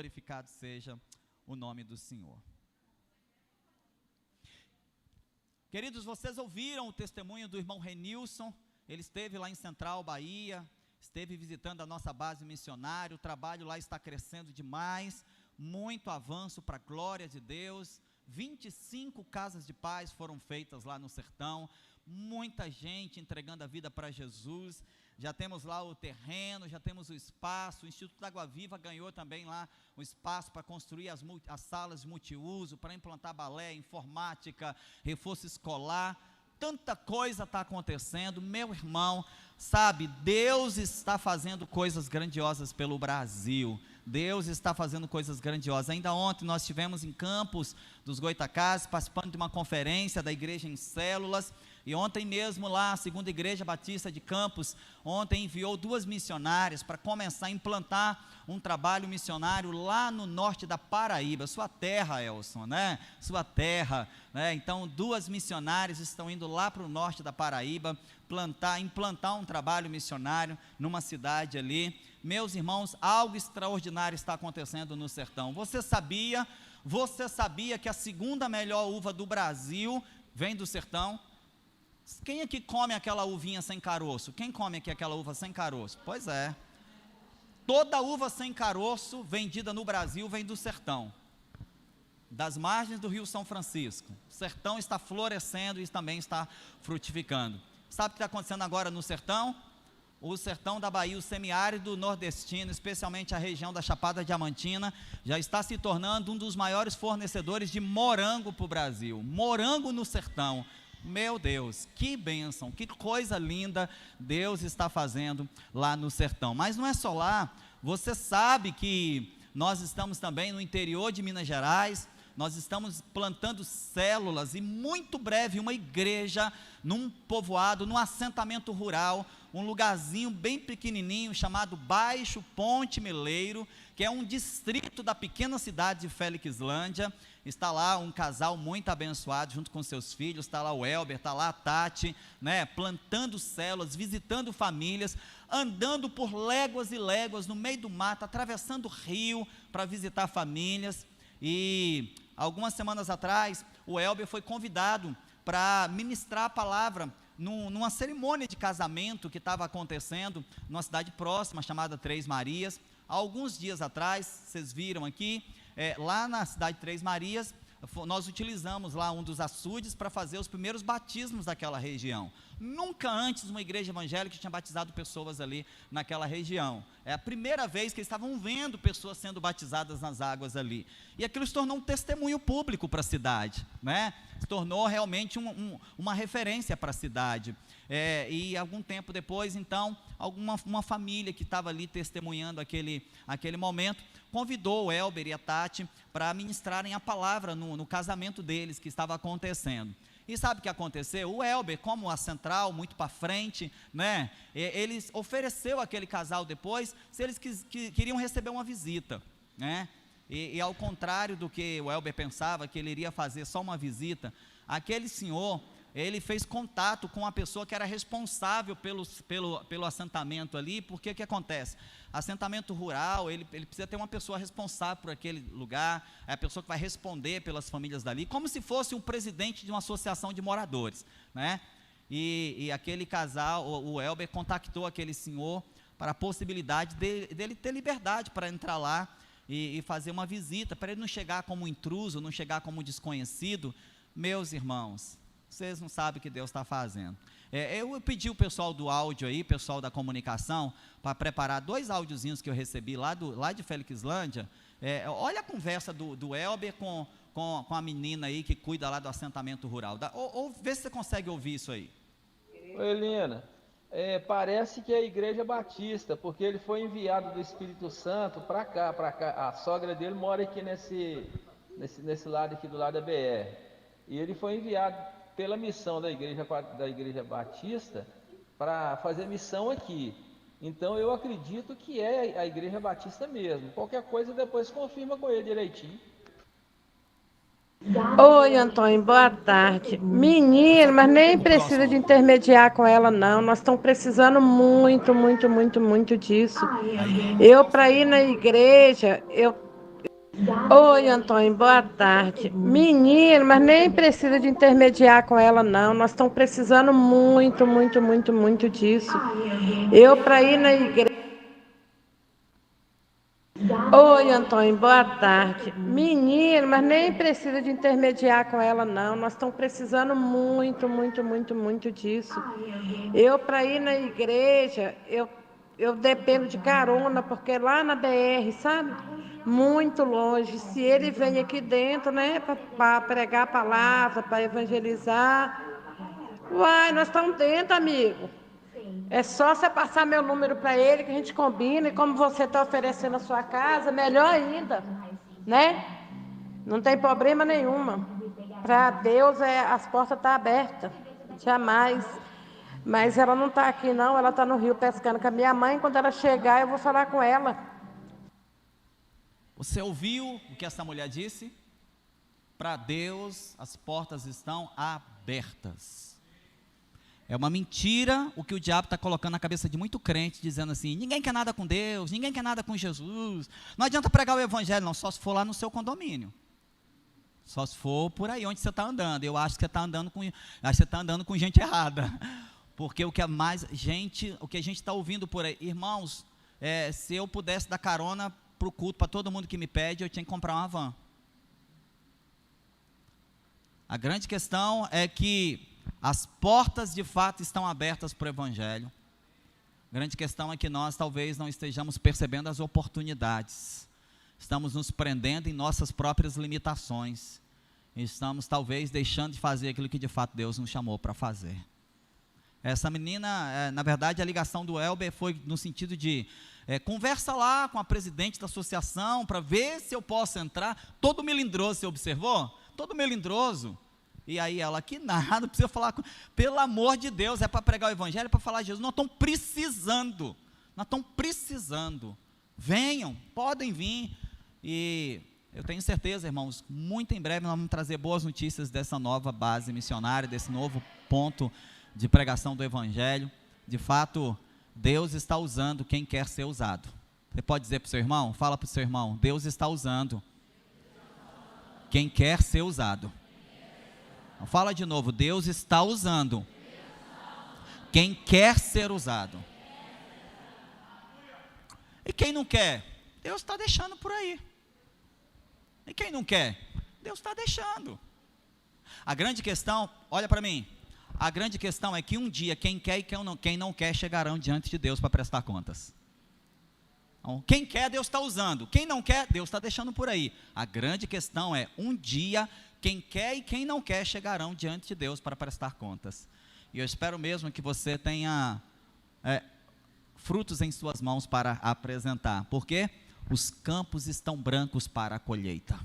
glorificado seja o nome do Senhor. Queridos, vocês ouviram o testemunho do irmão Renilson. Ele esteve lá em Central, Bahia, esteve visitando a nossa base missionária. O trabalho lá está crescendo demais, muito avanço para a glória de Deus. 25 casas de paz foram feitas lá no sertão, muita gente entregando a vida para Jesus. Já temos lá o terreno, já temos o espaço. O Instituto da Água Viva ganhou também lá o espaço para construir as salas de multiuso, para implantar balé, informática, reforço escolar. Tanta coisa está acontecendo, meu irmão, sabe, Deus está fazendo coisas grandiosas pelo Brasil. Deus está fazendo coisas grandiosas. Ainda ontem nós estivemos em Campos dos Goitacazes, participando de uma conferência da igreja em células, e ontem mesmo lá, a segunda igreja batista de Campos, ontem enviou 2 missionárias para começar a implantar um trabalho missionário lá no norte da Paraíba, sua terra, Elson, né? Sua terra, né? Então 2 missionárias estão indo lá para o norte da Paraíba, implantar um trabalho missionário numa cidade ali. Meus irmãos, algo extraordinário está acontecendo no sertão. Você sabia que a segunda melhor uva do Brasil vem do sertão? Quem aqui come aquela uvinha sem caroço? Quem come aqui aquela uva sem caroço? Pois é. Toda uva sem caroço vendida no Brasil vem do sertão, das margens do Rio São Francisco. O sertão está florescendo e também está frutificando. Sabe o que está acontecendo agora no sertão? O sertão da Bahia, o semiárido nordestino, especialmente a região da Chapada Diamantina, já está se tornando um dos maiores fornecedores de morango para o Brasil. Morango no sertão. Meu Deus, que bênção, que coisa linda Deus está fazendo lá no sertão. Mas não é só lá, você sabe que nós estamos também no interior de Minas Gerais. Nós estamos plantando células e muito breve uma igreja num povoado, num assentamento rural, um lugarzinho bem pequenininho chamado Baixo Ponte Meleiro, que é um distrito da pequena cidade de Felixlândia. Está lá um casal muito abençoado junto com seus filhos, está lá o Elber, está lá a Tati, né, plantando células, visitando famílias, andando por léguas e léguas no meio do mato, atravessando o rio para visitar famílias. E algumas semanas atrás, o Elber foi convidado para ministrar a palavra numa cerimônia de casamento que estava acontecendo numa cidade próxima, chamada Três Marias. Há alguns dias atrás, vocês viram aqui, lá na cidade de Três Marias, nós utilizamos lá um dos açudes para fazer os primeiros batismos daquela região. Nunca antes uma igreja evangélica tinha batizado pessoas ali naquela região. É a primeira vez que eles estavam vendo pessoas sendo batizadas nas águas ali. E aquilo se tornou um testemunho público para a cidade, né? Se tornou realmente uma referência para a cidade. E algum tempo depois, então, uma família que estava ali testemunhando aquele momento, convidou o Elber e a Tati para ministrarem a palavra no casamento deles, que estava acontecendo. E sabe o que aconteceu? O Elber, como a central, muito para frente, né, eles ofereceu àquele casal depois, se eles queriam receber uma visita, né, e ao contrário do que o Elber pensava, que ele iria fazer só uma visita, aquele senhor, ele fez contato com a pessoa que era responsável pelo assentamento ali, porque o que acontece? Assentamento rural, ele precisa ter uma pessoa responsável por aquele lugar, é a pessoa que vai responder pelas famílias dali, como se fosse um presidente de uma associação de moradores, né? E aquele casal, o Elber contactou aquele senhor para a possibilidade dele ter liberdade para entrar lá e fazer uma visita, para ele não chegar como intruso, não chegar como desconhecido. Meus irmãos, vocês não sabem o que Deus está fazendo. Eu pedi o pessoal do áudio aí, pessoal da comunicação, para preparar 2 áudiozinhos que eu recebi lá de Felixlândia. Olha a conversa do Elber com a menina aí que cuida lá do assentamento rural. Vê se você consegue ouvir isso aí. Oi, Helena. Parece que é a Igreja Batista, porque ele foi enviado do Espírito Santo para cá. A sogra dele mora aqui nesse lado aqui, do lado da BR. E ele foi enviado pela missão da Igreja Batista para fazer missão aqui. Então eu acredito que é a Igreja Batista mesmo. Qualquer coisa depois confirma com ele direitinho. Oi, Antônio, boa tarde. Menino, mas nem precisa de intermediar com ela, não. Nós estamos precisando muito, muito, muito, muito disso. Eu, para ir na igreja, Oi, Antônio, boa tarde. Menino, mas nem precisa de intermediar com ela, não. Nós estamos precisando muito, muito, muito, muito disso. Eu, para ir na igreja. Oi, Antônio, boa tarde. Menino, mas nem precisa de intermediar com ela, não. Nós estamos precisando muito, muito, muito, muito disso. Eu, para ir na igreja, eu dependo de carona, porque lá na BR, sabe? Muito longe. Se ele vem aqui dentro, né, para pregar a palavra, para evangelizar. Uai, nós estamos dentro, amigo. É só você passar meu número para ele, que a gente combina, e como você está oferecendo a sua casa, melhor ainda, né? Não tem problema nenhuma. Para Deus, as portas estão abertas. Jamais. Mas ela não está aqui, não. Ela está no Rio pescando com a minha mãe. Quando ela chegar, eu vou falar com ela. Você ouviu o que essa mulher disse? Para Deus, as portas estão abertas. É uma mentira o que o diabo está colocando na cabeça de muito crente, dizendo assim: ninguém quer nada com Deus, ninguém quer nada com Jesus. Não adianta pregar o evangelho, não, só se for lá no seu condomínio. Só se for por aí onde você está andando. Eu acho que você está andando com gente errada. Porque o que é mais o que a gente está ouvindo por aí, irmãos, se eu pudesse dar carona para o culto, para todo mundo que me pede, eu tinha que comprar uma van. A grande questão é que as portas de fato estão abertas para o evangelho. A grande questão é que nós talvez não estejamos percebendo as oportunidades. Estamos nos prendendo em nossas próprias limitações. Estamos talvez deixando de fazer aquilo que de fato Deus nos chamou para fazer. Essa menina, na verdade, a ligação do Elber foi no sentido de conversa lá com a presidente da associação para ver se eu posso entrar. Todo melindroso, você observou? Todo melindroso. E aí ela, que nada, não precisa falar, pelo amor de Deus, é para pregar o evangelho, é para falar de Jesus. Nós estamos precisando. Venham, podem vir. E eu tenho certeza, irmãos, muito em breve nós vamos trazer boas notícias dessa nova base missionária, desse novo ponto de pregação do evangelho. De fato, Deus está usando quem quer ser usado. Você pode dizer para o seu irmão? Fala para o seu irmão: Deus está usando quem quer ser usado. Fala de novo: Deus está usando quem quer ser usado. E quem não quer? Deus está deixando por aí. E quem não quer? Deus está deixando. A grande questão, olha para mim, a grande questão é que um dia quem quer e quem não quer chegarão diante de Deus para prestar contas. Então, quem quer, Deus está usando. Quem não quer, Deus está deixando por aí. A grande questão é, um dia, quem quer e quem não quer chegarão diante de Deus para prestar contas. E eu espero mesmo que você tenha frutos em suas mãos para apresentar. Porque os campos estão brancos para a colheita.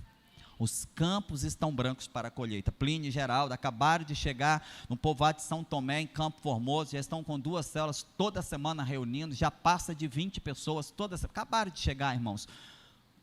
Os campos estão brancos para a colheita. Plínio e Geraldo acabaram de chegar no povoado de São Tomé, em Campo Formoso, já estão com 2 células toda semana reunindo, já passa de 20 pessoas toda semana. Acabaram de chegar, irmãos,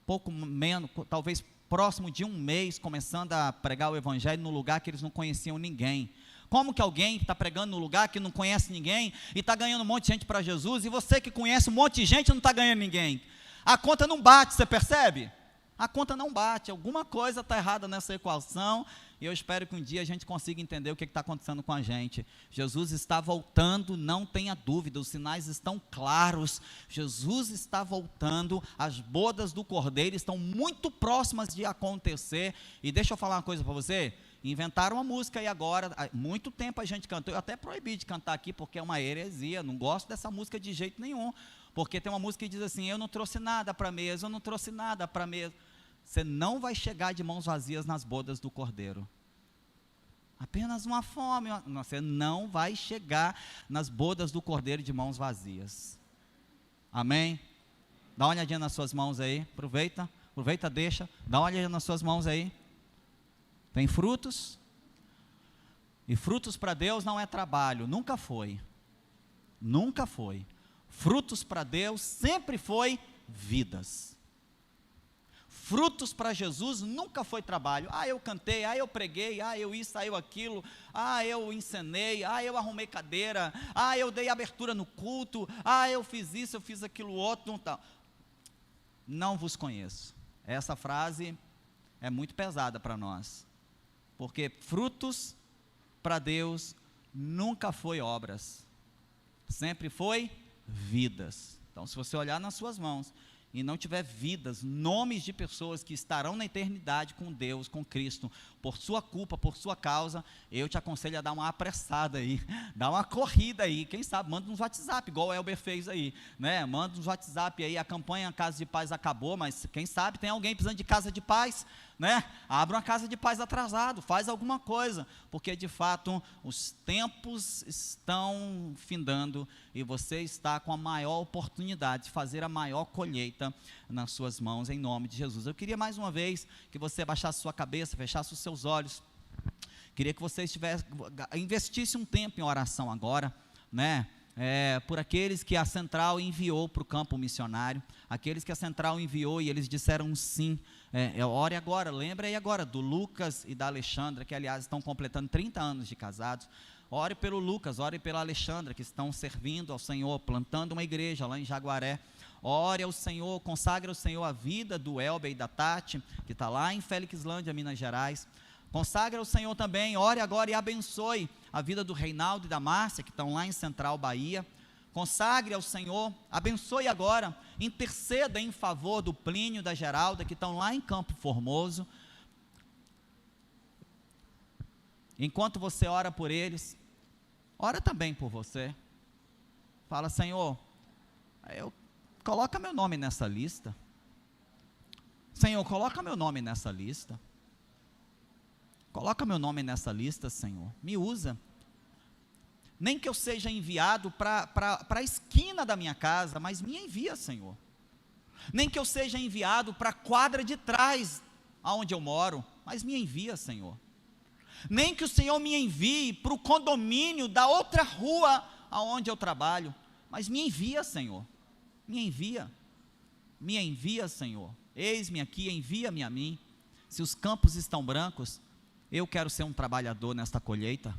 pouco menos, talvez próximo de um mês, começando a pregar o evangelho no lugar que eles não conheciam ninguém. Como que alguém está pregando no lugar que não conhece ninguém e está ganhando um monte de gente para Jesus, e você que conhece um monte de gente não está ganhando ninguém? A conta não bate, você percebe? A conta não bate, alguma coisa está errada nessa equação, e eu espero que um dia a gente consiga entender o que está acontecendo com a gente. Jesus está voltando, não tenha dúvida, os sinais estão claros. Jesus está voltando, as bodas do Cordeiro estão muito próximas de acontecer. E deixa eu falar uma coisa para você: inventaram uma música aí agora, há muito tempo a gente cantou, eu até proibi de cantar aqui porque é uma heresia, não gosto dessa música de jeito nenhum, porque tem uma música que diz assim: eu não trouxe nada para a mesa, eu não trouxe nada para a mesa. Você não vai chegar de mãos vazias nas bodas do Cordeiro. Apenas uma fome. Você não vai chegar nas bodas do Cordeiro de mãos vazias. Amém? Dá uma olhadinha nas suas mãos aí. Aproveita, deixa. Dá uma olhadinha nas suas mãos aí. Tem frutos? E frutos para Deus não é trabalho. Nunca foi. Nunca foi. Frutos para Deus sempre foi vidas. Frutos para Jesus nunca foi trabalho. Eu cantei, eu preguei, eu isso, eu aquilo, eu encenei, eu arrumei cadeira, eu dei abertura no culto, eu fiz isso, eu fiz aquilo outro. Não vos conheço. essa frase é muito pesada para nós, porque frutos para Deus nunca foi obras, sempre foi vidas. Então, se você olhar nas suas mãos e não tiver vidas, nomes de pessoas que estarão na eternidade com Deus, com Cristo, por sua culpa, por sua causa, eu te aconselho a dar uma apressada aí, dar uma corrida aí, quem sabe, manda uns WhatsApp, igual o Elber fez aí, né, manda uns WhatsApp aí, a campanha Casa de Paz acabou, mas quem sabe tem alguém precisando de casa de paz, né, abre uma casa de paz atrasado, faz alguma coisa, porque de fato, os tempos estão findando, e você está com a maior oportunidade de fazer a maior colheita nas suas mãos, em nome de Jesus. Eu queria mais uma vez, que você abaixasse sua cabeça, fechasse os seus olhos, queria que você investisse um tempo em oração agora, né, por aqueles que a Central enviou para o campo missionário, aqueles que a Central enviou e eles disseram sim, ore agora, lembra aí agora do Lucas e da Alexandra, que aliás estão completando 30 anos de casados. Ore pelo Lucas, ore pela Alexandra, que estão servindo ao Senhor, plantando uma igreja lá em Jaguaré. Ore ao Senhor, consagre ao Senhor a vida do Elber e da Tati, que está lá em Felixlândia, Minas Gerais. Consagre ao Senhor também, ore agora e abençoe a vida do Reinaldo e da Márcia, que estão lá em Central, Bahia. Consagre ao Senhor, abençoe agora, interceda em favor do Plínio e da Geralda, que estão lá em Campo Formoso. Enquanto você ora por eles, ora também por você. Fala, Senhor, coloca meu nome nessa lista. Senhor, coloca meu nome nessa lista. Coloca meu nome nessa lista, Senhor. Me usa. Nem que eu seja enviado para a esquina da minha casa, mas me envia, Senhor. Nem que eu seja enviado para a quadra de trás, aonde eu moro, mas me envia, Senhor. Nem que o Senhor me envie para o condomínio da outra rua aonde eu trabalho, mas me envia, Senhor. Me envia, Senhor. Eis-me aqui, envia-me a mim. Se os campos estão brancos, eu quero ser um trabalhador nesta colheita.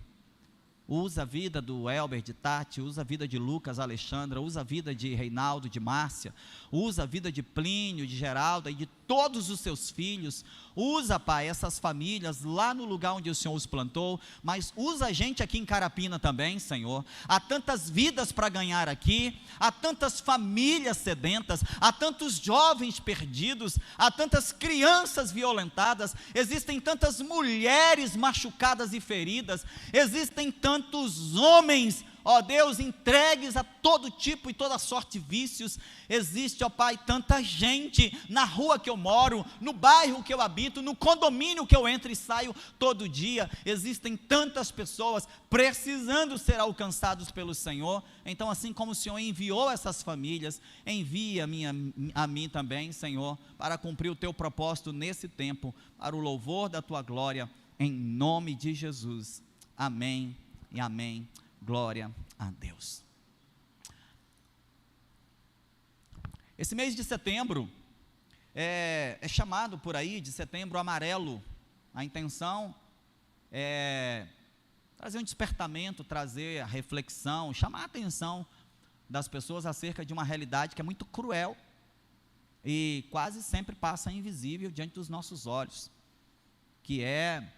Usa a vida do Elber, de Tati, usa a vida de Lucas, Alexandra, usa a vida de Reinaldo, de Márcia, usa a vida de Plínio, de Geralda e de todos os seus filhos. Usa, Pai, essas famílias lá no lugar onde o Senhor os plantou, mas usa a gente aqui em Carapina também, Senhor. Há tantas vidas para ganhar aqui, há tantas famílias sedentas, há tantos jovens perdidos, há tantas crianças violentadas, existem tantas mulheres machucadas e feridas, existem tantos homens, ó Deus, entregues a todo tipo e toda sorte de vícios. Existe, ó Pai, tanta gente na rua que eu moro, no bairro que eu habito, no condomínio que eu entro e saio todo dia. Existem tantas pessoas precisando ser alcançados pelo Senhor. Então, assim como o Senhor enviou essas famílias, envia a mim também, Senhor, para cumprir o teu propósito nesse tempo, para o louvor da tua glória, em nome de Jesus. Amém e amém. Glória a Deus. Esse mês de setembro é chamado por aí de setembro amarelo. A intenção é trazer um despertamento, trazer a reflexão, chamar a atenção das pessoas acerca de uma realidade que é muito cruel e quase sempre passa invisível diante dos nossos olhos, que é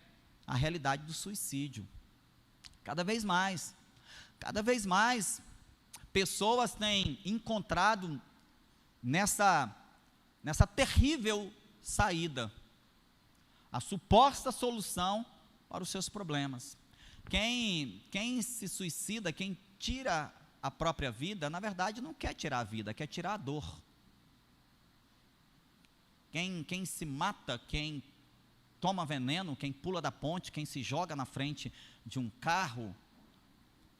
a realidade do suicídio. Cada vez mais, pessoas têm encontrado nessa terrível saída, a suposta solução para os seus problemas. Quem se suicida, quem tira a própria vida, na verdade não quer tirar a vida, quer tirar a dor. Quem se mata, quem toma veneno, quem pula da ponte, quem se joga na frente de um carro,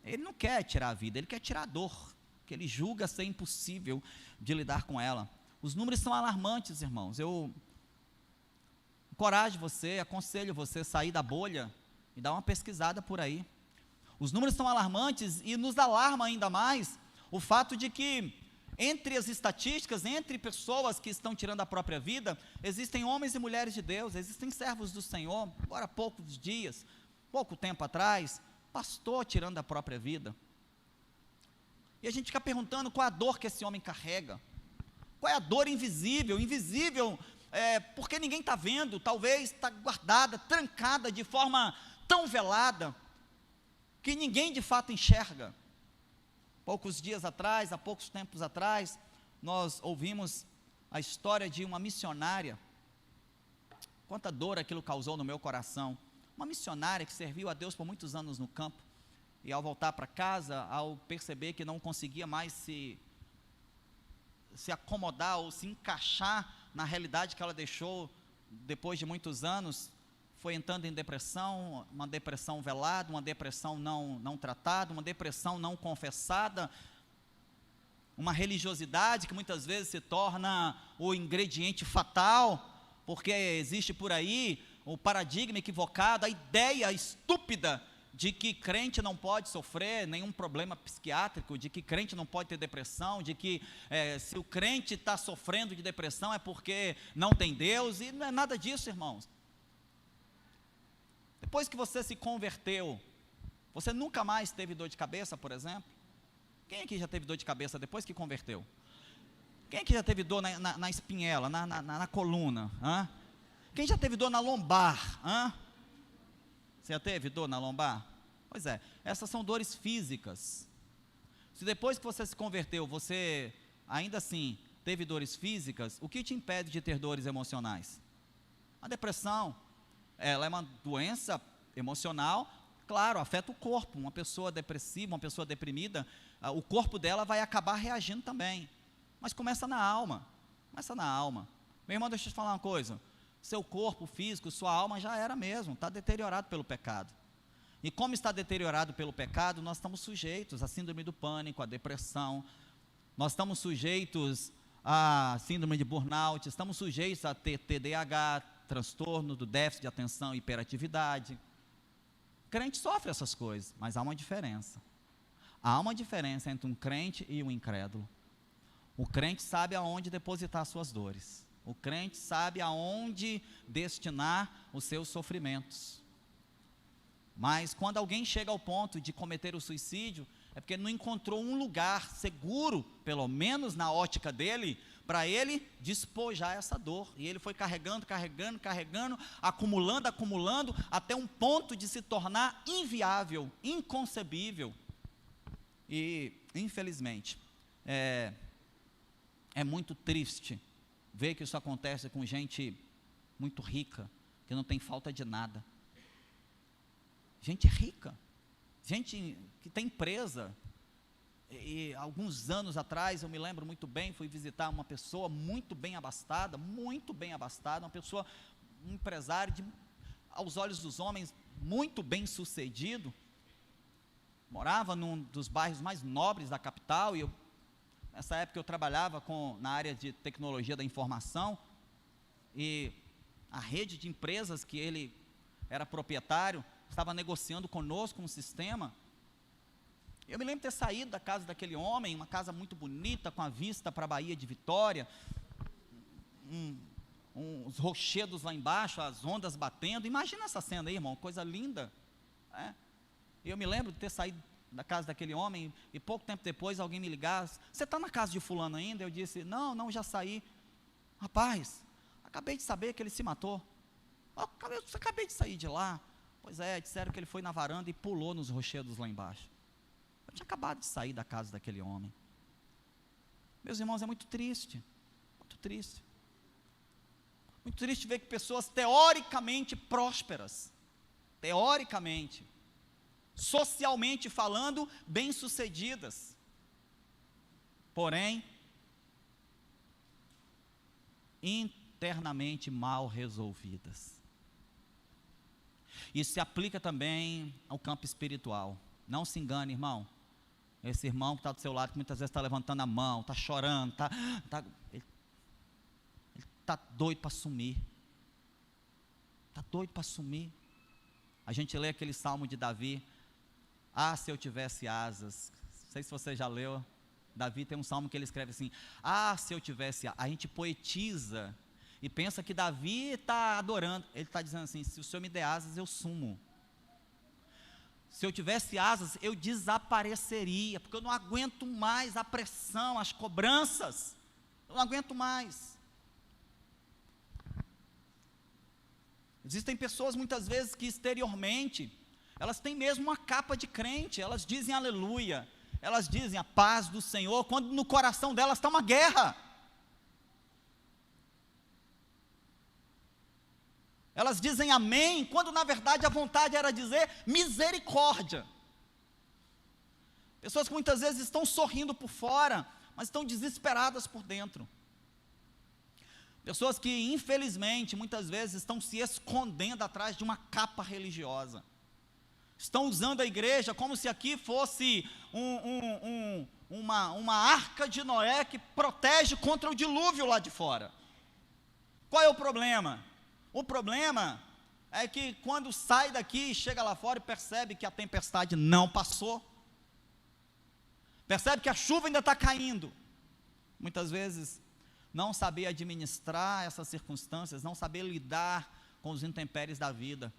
ele não quer tirar a vida, ele quer tirar a dor, que ele julga ser impossível de lidar com ela. Os números são alarmantes, irmãos. Eu encorajo você, aconselho você a sair da bolha e dar uma pesquisada por aí. Os números são alarmantes e nos alarma ainda mais o fato de que, entre as estatísticas, entre pessoas que estão tirando a própria vida, existem homens e mulheres de Deus, existem servos do Senhor. Agora há pouco tempo atrás, pastor tirando a própria vida. E a gente fica perguntando qual é a dor que esse homem carrega. Qual é a dor invisível porque ninguém está vendo, talvez está guardada, trancada de forma tão velada, que ninguém de fato enxerga. Poucos dias atrás, há poucos tempos atrás, nós ouvimos a história de uma missionária. Quanta dor aquilo causou no meu coração. Uma missionária que serviu a Deus por muitos anos no campo, e ao voltar para casa, ao perceber que não conseguia mais se acomodar ou se encaixar na realidade que ela deixou depois de muitos anos, foi entrando em depressão, uma depressão velada, uma depressão não tratada, uma depressão não confessada, uma religiosidade que muitas vezes se torna o ingrediente fatal, porque existe por aí o paradigma equivocado, a ideia estúpida de que crente não pode sofrer nenhum problema psiquiátrico, de que crente não pode ter depressão, de que se o crente está sofrendo de depressão é porque não tem Deus, e não é nada disso, irmãos. Depois que você se converteu, você nunca mais teve dor de cabeça, por exemplo? Quem aqui já teve dor de cabeça depois que converteu? Quem aqui já teve dor na espinhela, na coluna? Hã? Quem já teve dor na lombar? Hã? Você já teve dor na lombar? Pois é, essas são dores físicas. Se depois que você se converteu, você ainda assim teve dores físicas, o que te impede de ter dores emocionais? A depressão, ela é uma doença emocional, claro, afeta o corpo. Uma pessoa depressiva, uma pessoa deprimida, o corpo dela vai acabar reagindo também. Mas começa na alma, Meu irmão, deixa eu te falar uma coisa. Seu corpo físico, sua alma já era mesmo, está deteriorado pelo pecado. E como está deteriorado pelo pecado, nós estamos sujeitos à síndrome do pânico, à depressão, nós estamos sujeitos à síndrome de burnout, estamos sujeitos a ter TDAH, transtorno do déficit de atenção e hiperatividade. Crente sofre essas coisas, mas há uma diferença. Há uma diferença entre um crente e um incrédulo. O crente sabe aonde depositar suas dores. O crente sabe aonde destinar os seus sofrimentos. Mas quando alguém chega ao ponto de cometer o suicídio, é porque não encontrou um lugar seguro, pelo menos na ótica dele, para ele despojar essa dor. E ele foi carregando, acumulando, até um ponto de se tornar inviável, inconcebível. E, infelizmente, é muito triste ver que isso acontece com gente muito rica, que não tem falta de nada. Gente rica, gente que tem empresa. E alguns anos atrás, eu me lembro muito bem, fui visitar uma pessoa muito bem abastada, uma pessoa, um empresário, aos olhos dos homens, muito bem sucedido, morava num dos bairros mais nobres da capital, e nessa época eu trabalhava na área de tecnologia da informação, e a rede de empresas que ele era proprietário, estava negociando conosco um sistema. Eu me lembro de ter saído da casa daquele homem, uma casa muito bonita, com a vista para a Baía de Vitória, uns rochedos lá embaixo, as ondas batendo. Imagina essa cena aí, irmão, coisa linda. E eu me lembro de ter saído da casa daquele homem, e pouco tempo depois alguém me ligasse: você está na casa de fulano ainda? Eu disse: não, já saí. Rapaz, acabei de saber que ele se matou. Acabei de sair de lá. Pois é, disseram que ele foi na varanda e pulou nos rochedos lá embaixo. Eu tinha acabado de sair da casa daquele homem. Meus irmãos, é muito triste, muito triste. Muito triste ver que pessoas teoricamente prósperas, socialmente falando, bem-sucedidas, porém, internamente mal resolvidas. Isso se aplica também ao campo espiritual. Não se engane, irmão. Esse irmão que está do seu lado, que muitas vezes está levantando a mão, está chorando, ele está doido para sumir. Está doido para sumir. A gente lê aquele salmo de Davi: ah, se eu tivesse asas. Não sei se você já leu. Davi tem um salmo que ele escreve assim: ah, se eu tivesse asas. A gente poetiza e pensa que Davi está adorando. Ele está dizendo assim: se o Senhor me der asas, eu sumo. Se eu tivesse asas, eu desapareceria, porque eu não aguento mais a pressão, as cobranças. Eu não aguento mais. Existem pessoas muitas vezes que exteriormente, elas têm mesmo uma capa de crente, elas dizem aleluia, elas dizem a paz do Senhor, quando no coração delas está uma guerra. Elas dizem amém, quando na verdade a vontade era dizer misericórdia. Pessoas que muitas vezes estão sorrindo por fora, mas estão desesperadas por dentro. Pessoas que infelizmente muitas vezes estão se escondendo atrás de uma capa religiosa. Estão usando a igreja como se aqui fosse uma arca de Noé que protege contra o dilúvio lá de fora. Qual é o problema? O problema é que quando sai daqui, chega lá fora e percebe que a tempestade não passou, percebe que a chuva ainda está caindo, muitas vezes não saber administrar essas circunstâncias, não saber lidar com os intempéries da vida,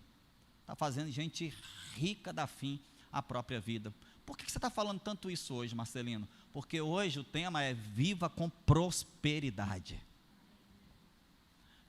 está fazendo gente rica dar fim à própria vida. Por que você está falando tanto isso hoje, Marcelino? Porque hoje o tema é viva com prosperidade.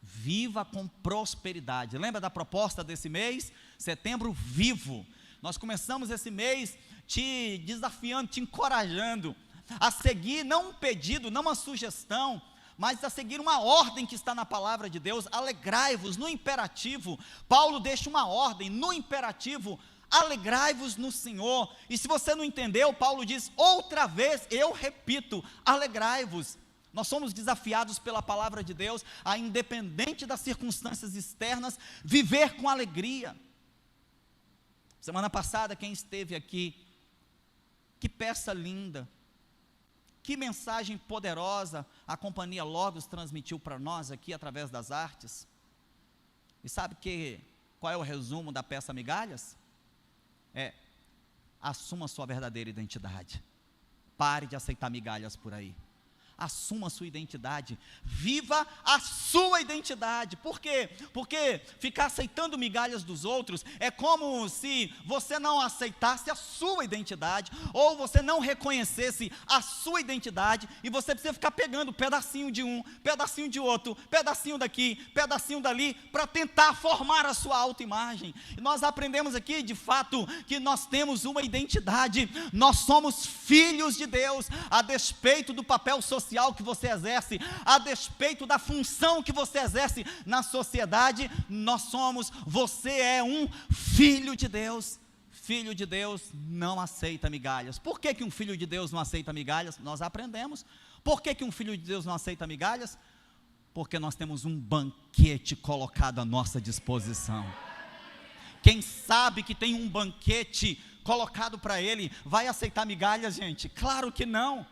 Viva com prosperidade. Lembra da proposta desse mês? Setembro Vivo. Nós começamos esse mês te desafiando, te encorajando a seguir, não um pedido, não uma sugestão, mas a seguir uma ordem que está na palavra de Deus. Alegrai-vos. No imperativo, Paulo deixa uma ordem, no imperativo, alegrai-vos no Senhor. E se você não entendeu, Paulo diz, outra vez, eu repito, alegrai-vos. Nós somos desafiados pela palavra de Deus a, independente das circunstâncias externas, viver com alegria. Semana passada, quem esteve aqui, que peça linda, que mensagem poderosa a Companhia Logos transmitiu para nós aqui através das artes. E sabe qual é o resumo da peça Migalhas? Assuma sua verdadeira identidade. Pare de aceitar migalhas por aí. Assuma a sua identidade, viva a sua identidade. Por quê? Porque ficar aceitando migalhas dos outros é como se você não aceitasse a sua identidade, ou você não reconhecesse a sua identidade, e você precisa ficar pegando pedacinho de um, pedacinho de outro, pedacinho daqui, pedacinho dali, para tentar formar a sua autoimagem. E nós aprendemos aqui, de fato, que nós temos uma identidade, nós somos filhos de Deus, a despeito do papel social que você exerce, a despeito da função que você exerce na sociedade, você é um filho de Deus. Filho de Deus não aceita migalhas. Por que um filho de Deus não aceita migalhas? Nós aprendemos. Por que um filho de Deus não aceita migalhas? Porque nós temos um banquete colocado à nossa disposição. Quem sabe que tem um banquete colocado para ele, vai aceitar migalhas, gente? Claro que não.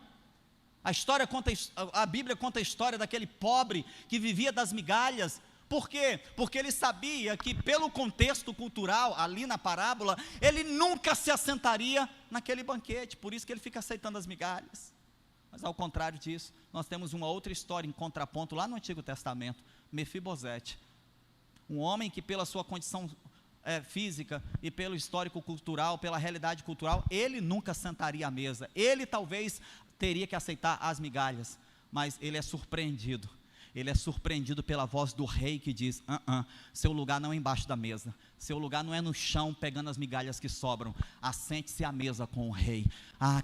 A Bíblia conta a história daquele pobre que vivia das migalhas. Por quê? Porque ele sabia que pelo contexto cultural, ali na parábola, ele nunca se assentaria naquele banquete, por isso que ele fica aceitando as migalhas. Mas ao contrário disso, nós temos uma outra história em contraponto lá no Antigo Testamento, Mefibosete, um homem que pela sua condição física e pelo histórico cultural, pela realidade cultural, ele nunca sentaria à mesa, ele talvez teria que aceitar as migalhas, mas ele é surpreendido pela voz do rei que diz, seu lugar não é embaixo da mesa, seu lugar não é no chão pegando as migalhas que sobram, assente-se à mesa com o rei.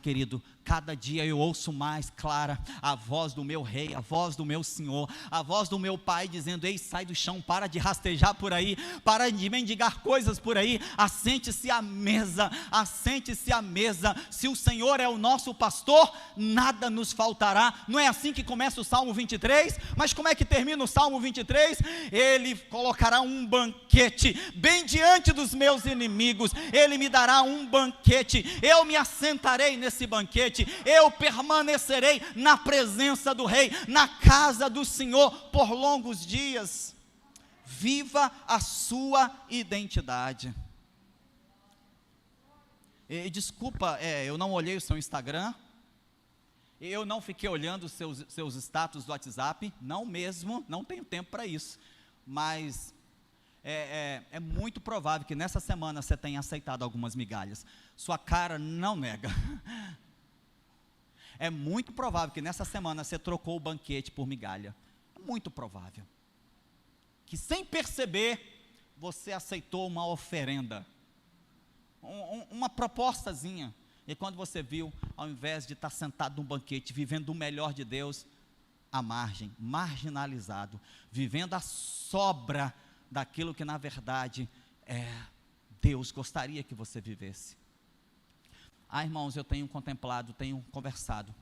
Querido, cada dia eu ouço mais clara a voz do meu rei, a voz do meu Senhor, a voz do meu pai dizendo, ei, sai do chão, para de rastejar por aí, para de mendigar coisas por aí, assente-se à mesa, se o Senhor é o nosso pastor, nada nos faltará. Não é assim que começa o Salmo 23, mas como é que termina o Salmo 23? Ele colocará um banquete bem diante dos meus inimigos, ele me dará um banquete, eu me assentarei nesse banquete, eu permanecerei na presença do rei, na casa do Senhor por longos dias. Viva a sua identidade. Desculpa, eu não olhei o seu Instagram, eu não fiquei olhando os seus status do WhatsApp, não mesmo, não tenho tempo para isso, mas é muito provável que nessa semana você tenha aceitado algumas migalhas, sua cara não nega. É muito provável que nessa semana você trocou o banquete por migalha, é muito provável, que sem perceber, você aceitou uma oferenda, uma propostazinha, e quando você viu, ao invés de estar sentado num banquete, vivendo o melhor de Deus, à margem, marginalizado, vivendo a sobra daquilo que na verdade Deus gostaria que você vivesse. Irmãos, eu tenho contemplado, tenho conversado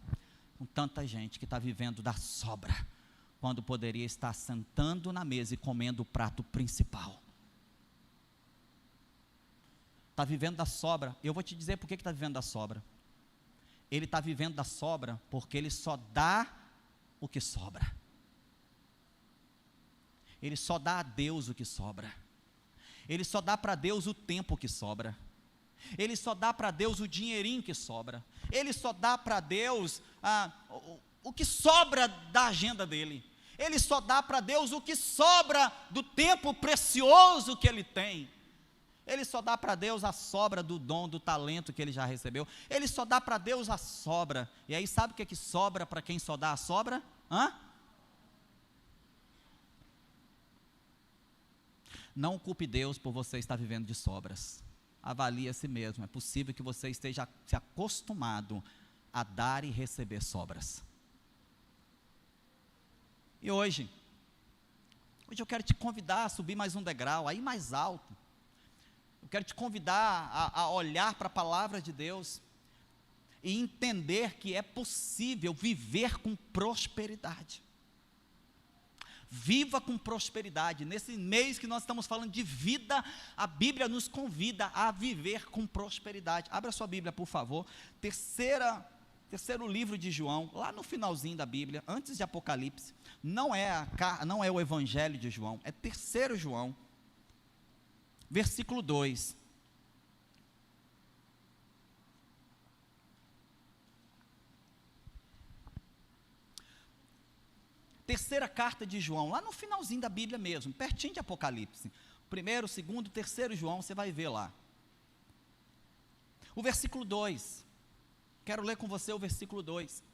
com tanta gente que está vivendo da sobra, quando poderia estar sentando na mesa e comendo o prato principal. Está vivendo da sobra. Eu vou te dizer por que está vivendo da sobra. Ele está vivendo da sobra porque ele só dá o que sobra. Ele só dá a Deus o que sobra. Ele só dá para Deus o tempo que sobra. Ele só dá para Deus o dinheirinho que sobra. Ele só dá para Deus o que sobra da agenda dele. Ele só dá para Deus o que sobra do tempo precioso que ele tem. Ele só dá para Deus a sobra do dom, do talento que ele já recebeu. Ele só dá para Deus a sobra. E aí sabe o que sobra para quem só dá a sobra? Não culpe Deus por você estar vivendo de sobras. Avalie a si mesmo. É possível que você esteja se acostumado a dar e receber sobras. E hoje eu quero te convidar a subir mais um degrau, a ir mais alto. Eu quero te convidar a olhar para a palavra de Deus e entender que é possível viver com prosperidade. Viva com prosperidade. Nesse mês que nós estamos falando de vida, a Bíblia nos convida a viver com prosperidade. Abra sua Bíblia, por favor. Terceiro livro de João, lá no finalzinho da Bíblia, antes de Apocalipse. Não é o Evangelho de João, é 3 João, versículo 2. Terceira carta de João, lá no finalzinho da Bíblia mesmo, pertinho de Apocalipse. 1º, 2º, 3º João, você vai ver lá. O versículo 2. Quero ler com você o versículo 2.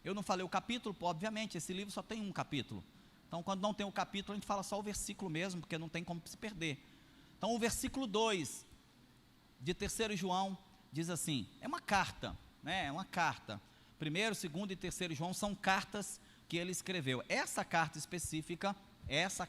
Eu não falei o capítulo, obviamente, esse livro só tem um capítulo. Então, quando não tem o capítulo, a gente fala só o versículo mesmo, porque não tem como se perder. Então, o versículo 2 de 3 João diz assim, é uma carta, né? É uma carta. 1º, 2º e 3 João são cartas que ele escreveu. Essa carta específica, essa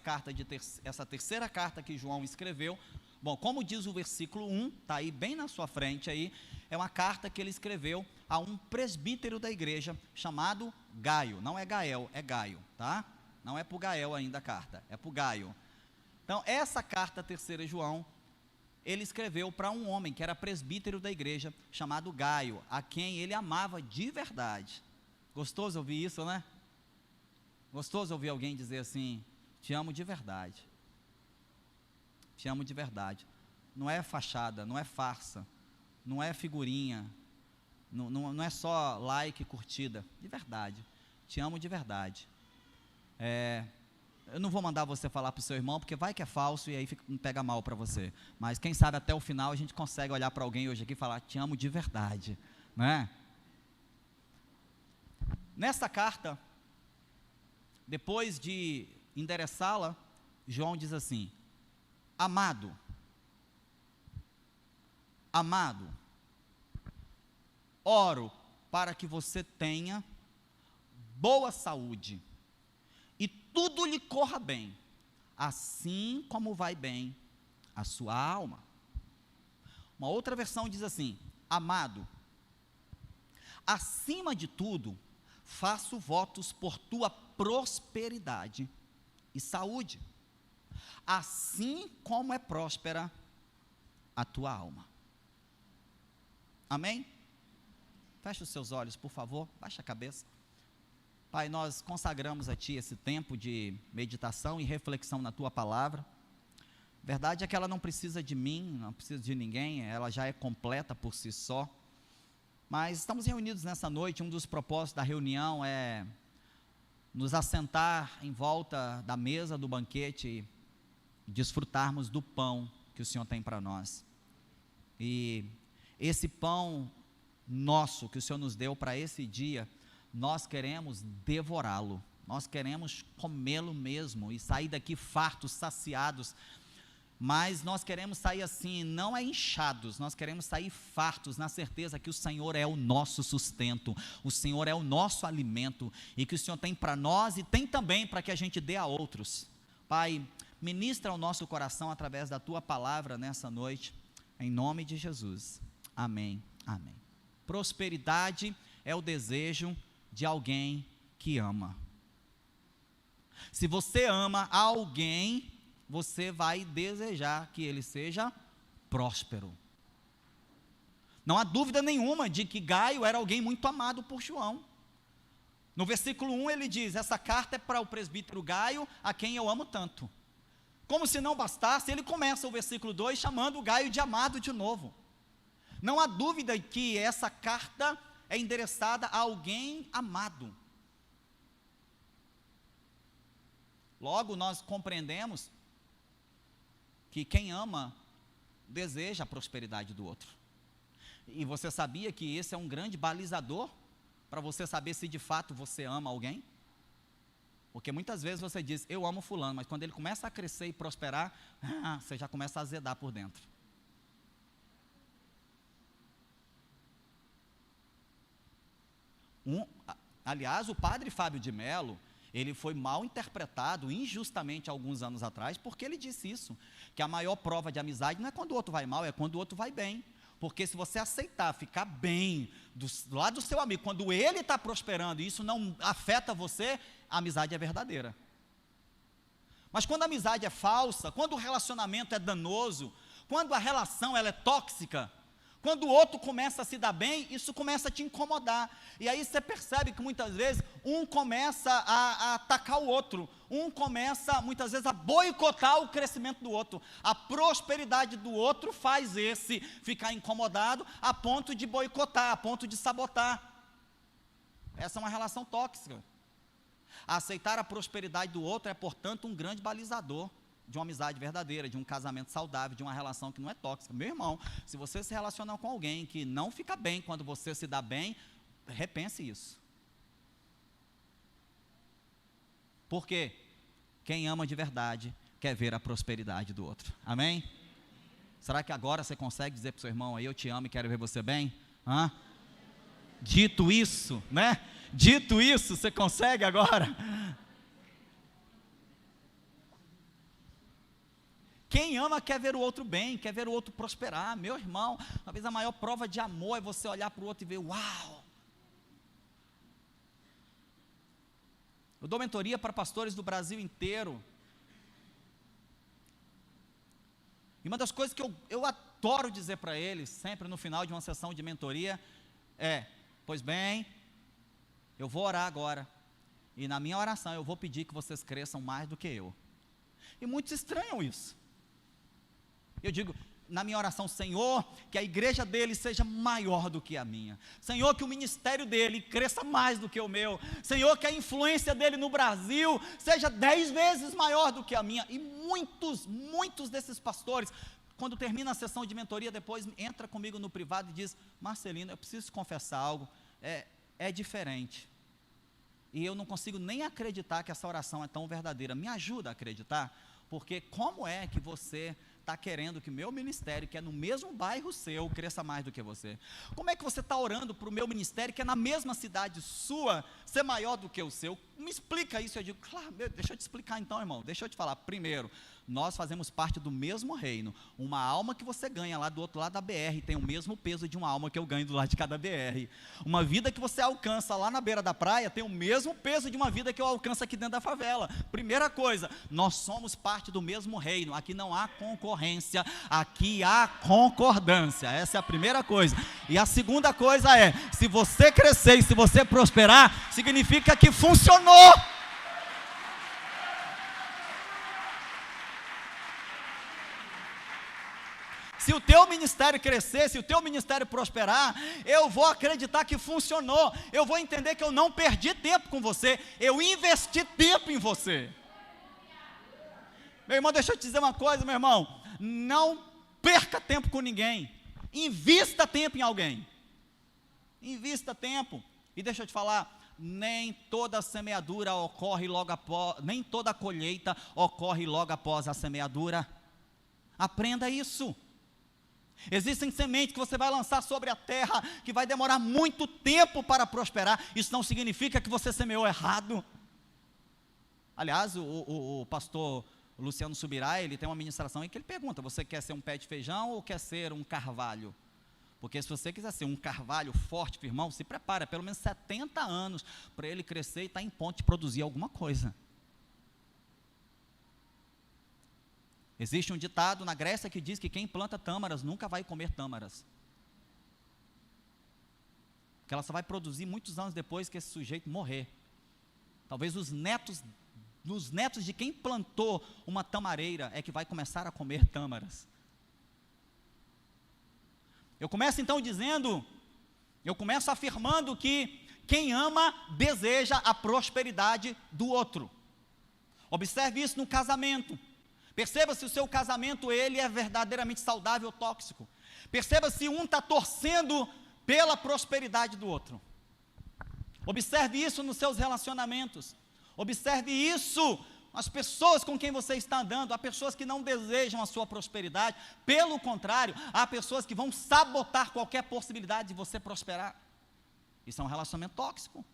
terceira carta que João escreveu, bom, como diz o versículo 1, está aí bem na sua frente aí, é uma carta que ele escreveu a um presbítero da igreja chamado Gaio. Não é Gael, é Gaio, tá? Não é para o Gael ainda a carta, é para o Gaio. Então, essa carta, 3 João, ele escreveu para um homem que era presbítero da igreja, chamado Gaio, a quem ele amava de verdade. Gostoso ouvir isso, né? Gostoso ouvir alguém dizer assim, te amo de verdade. Te amo de verdade. Não é fachada, não é farsa, não é figurinha, não é só like, curtida, de verdade. Te amo de verdade. Eu não vou mandar você falar para o seu irmão, porque vai que é falso e aí pega mal para você. Mas quem sabe até o final a gente consegue olhar para alguém hoje aqui e falar, te amo de verdade, né? Nessa carta, depois de endereçá-la, João diz assim, amado, oro para que você tenha boa saúde e tudo lhe corra bem, assim como vai bem a sua alma. Uma outra versão diz assim, amado, acima de tudo, faço votos por tua prosperidade e saúde, assim como é próspera a tua alma. Amém? Feche os seus olhos, por favor, baixa a cabeça. Pai, nós consagramos a Ti esse tempo de meditação e reflexão na Tua palavra. Verdade é que ela não precisa de mim, não precisa de ninguém, ela já é completa por si só. Mas estamos reunidos nessa noite, um dos propósitos da reunião é nos assentar em volta da mesa do banquete e desfrutarmos do pão que o Senhor tem para nós. E esse pão nosso que o Senhor nos deu para esse dia, nós queremos devorá-lo. Nós queremos comê-lo mesmo e sair daqui fartos, saciados. Mas nós queremos sair assim, não é inchados, nós queremos sair fartos, na certeza que o Senhor é o nosso sustento, o Senhor é o nosso alimento, e que o Senhor tem para nós e tem também para que a gente dê a outros. Pai, ministra ao nosso coração através da Tua palavra nessa noite, em nome de Jesus. Amém, amém. Prosperidade é o desejo de alguém que ama. Se você ama alguém, você vai desejar que ele seja próspero. Não há dúvida nenhuma de que Gaio era alguém muito amado por João. No versículo 1 ele diz, essa carta é para o presbítero Gaio, a quem eu amo tanto. Como se não bastasse, ele começa o versículo 2 chamando o Gaio de amado de novo. Não há dúvida que essa carta é endereçada a alguém amado. Logo, nós compreendemos que quem ama deseja a prosperidade do outro. E você sabia que esse é um grande balizador para você saber se de fato você ama alguém? Porque muitas vezes você diz, eu amo fulano, mas quando ele começa a crescer e prosperar, você já começa a azedar por dentro. Aliás, o padre Fábio de Mello, ele foi mal interpretado injustamente alguns anos atrás, porque ele disse isso, que a maior prova de amizade não é quando o outro vai mal, é quando o outro vai bem. Porque se você aceitar ficar bem do lado do seu amigo, quando ele está prosperando e isso não afeta você, a amizade é verdadeira. Mas quando a amizade é falsa, quando o relacionamento é danoso, quando a relação ela é tóxica, quando o outro começa a se dar bem, isso começa a te incomodar. E aí você percebe que muitas vezes um começa a atacar o outro. Um começa muitas vezes a boicotar o crescimento do outro. A prosperidade do outro faz esse ficar incomodado a ponto de boicotar, a ponto de sabotar. Essa é uma relação tóxica. Aceitar a prosperidade do outro é, portanto, um grande balizador de uma amizade verdadeira, de um casamento saudável, de uma relação que não é tóxica. Meu irmão, se você se relacionar com alguém que não fica bem quando você se dá bem, repense isso. Por quê? Quem ama de verdade quer ver a prosperidade do outro. Amém? Será que agora você consegue dizer para o seu irmão aí, eu te amo e quero ver você bem? Hã? Dito isso, né? Dito isso, você consegue agora? Quem ama quer ver o outro bem, quer ver o outro prosperar. Meu irmão, talvez a maior prova de amor é você olhar para o outro e ver, uau! Eu dou mentoria para pastores do Brasil inteiro. E uma das coisas que eu adoro dizer para eles, sempre no final de uma sessão de mentoria, é, pois bem, eu vou orar agora. E na minha oração eu vou pedir que vocês cresçam mais do que eu. E muitos estranham isso. Eu digo, na minha oração, Senhor, que a igreja dele seja maior do que a minha. Senhor, que o ministério dele cresça mais do que o meu. Senhor, que a influência dele no Brasil seja 10 vezes maior do que a minha. E muitos desses pastores, quando termina a sessão de mentoria, depois entra comigo no privado e diz, Marcelino, eu preciso te confessar algo, é diferente. E eu não consigo nem acreditar que essa oração é tão verdadeira. Me ajuda a acreditar, porque como é que você está querendo que o meu ministério, que é no mesmo bairro seu, cresça mais do que você? Como é que você está orando para o meu ministério, que é na mesma cidade sua, ser maior do que o seu? Me explica isso. Eu digo, claro, deixa eu te explicar então, irmão, deixa eu te falar. Primeiro, nós fazemos parte do mesmo reino. Uma alma que você ganha lá do outro lado da BR tem o mesmo peso de uma alma que eu ganho do lado de cada BR. Uma vida que você alcança lá na beira da praia tem o mesmo peso de uma vida que eu alcanço aqui dentro da favela. Primeira coisa, nós somos parte do mesmo reino. Aqui não há concorrência, aqui há concordância. Essa é a primeira coisa. E a segunda coisa é, se você crescer e se você prosperar, significa que funcionou. Se o teu ministério crescer, se o teu ministério prosperar, eu vou acreditar que funcionou. Eu vou entender que eu não perdi tempo com você, eu investi tempo em você. Meu irmão, deixa eu te dizer uma coisa, meu irmão. Não perca tempo com ninguém. Invista tempo em alguém. Invista tempo. E deixa eu te falar, nem toda semeadura ocorre logo após, nem toda colheita ocorre logo após a semeadura. Aprenda isso. Existem sementes que você vai lançar sobre a terra, que vai demorar muito tempo para prosperar. Isso não significa que você semeou errado. Aliás, o pastor Luciano Subirá, ele tem uma ministração em que ele pergunta: você quer ser um pé de feijão ou quer ser um carvalho? Porque se você quiser ser um carvalho forte, firmão, se prepara, pelo menos 70 anos, para ele crescer e estar em ponto de produzir alguma coisa. Existe um ditado na Grécia que diz que quem planta tâmaras nunca vai comer tâmaras. Porque ela só vai produzir muitos anos depois que esse sujeito morrer. Talvez os netos de quem plantou uma tamareira é que vai começar a comer tâmaras. Eu começo afirmando que quem ama deseja a prosperidade do outro. Observe isso no casamento. Perceba se o seu casamento ele é verdadeiramente saudável ou tóxico. Perceba se um está torcendo pela prosperidade do outro. Observe isso nos seus relacionamentos. Observe isso as pessoas com quem você está andando. Há pessoas que não desejam a sua prosperidade, pelo contrário, há pessoas que vão sabotar qualquer possibilidade de você prosperar. Isso é um relacionamento tóxico.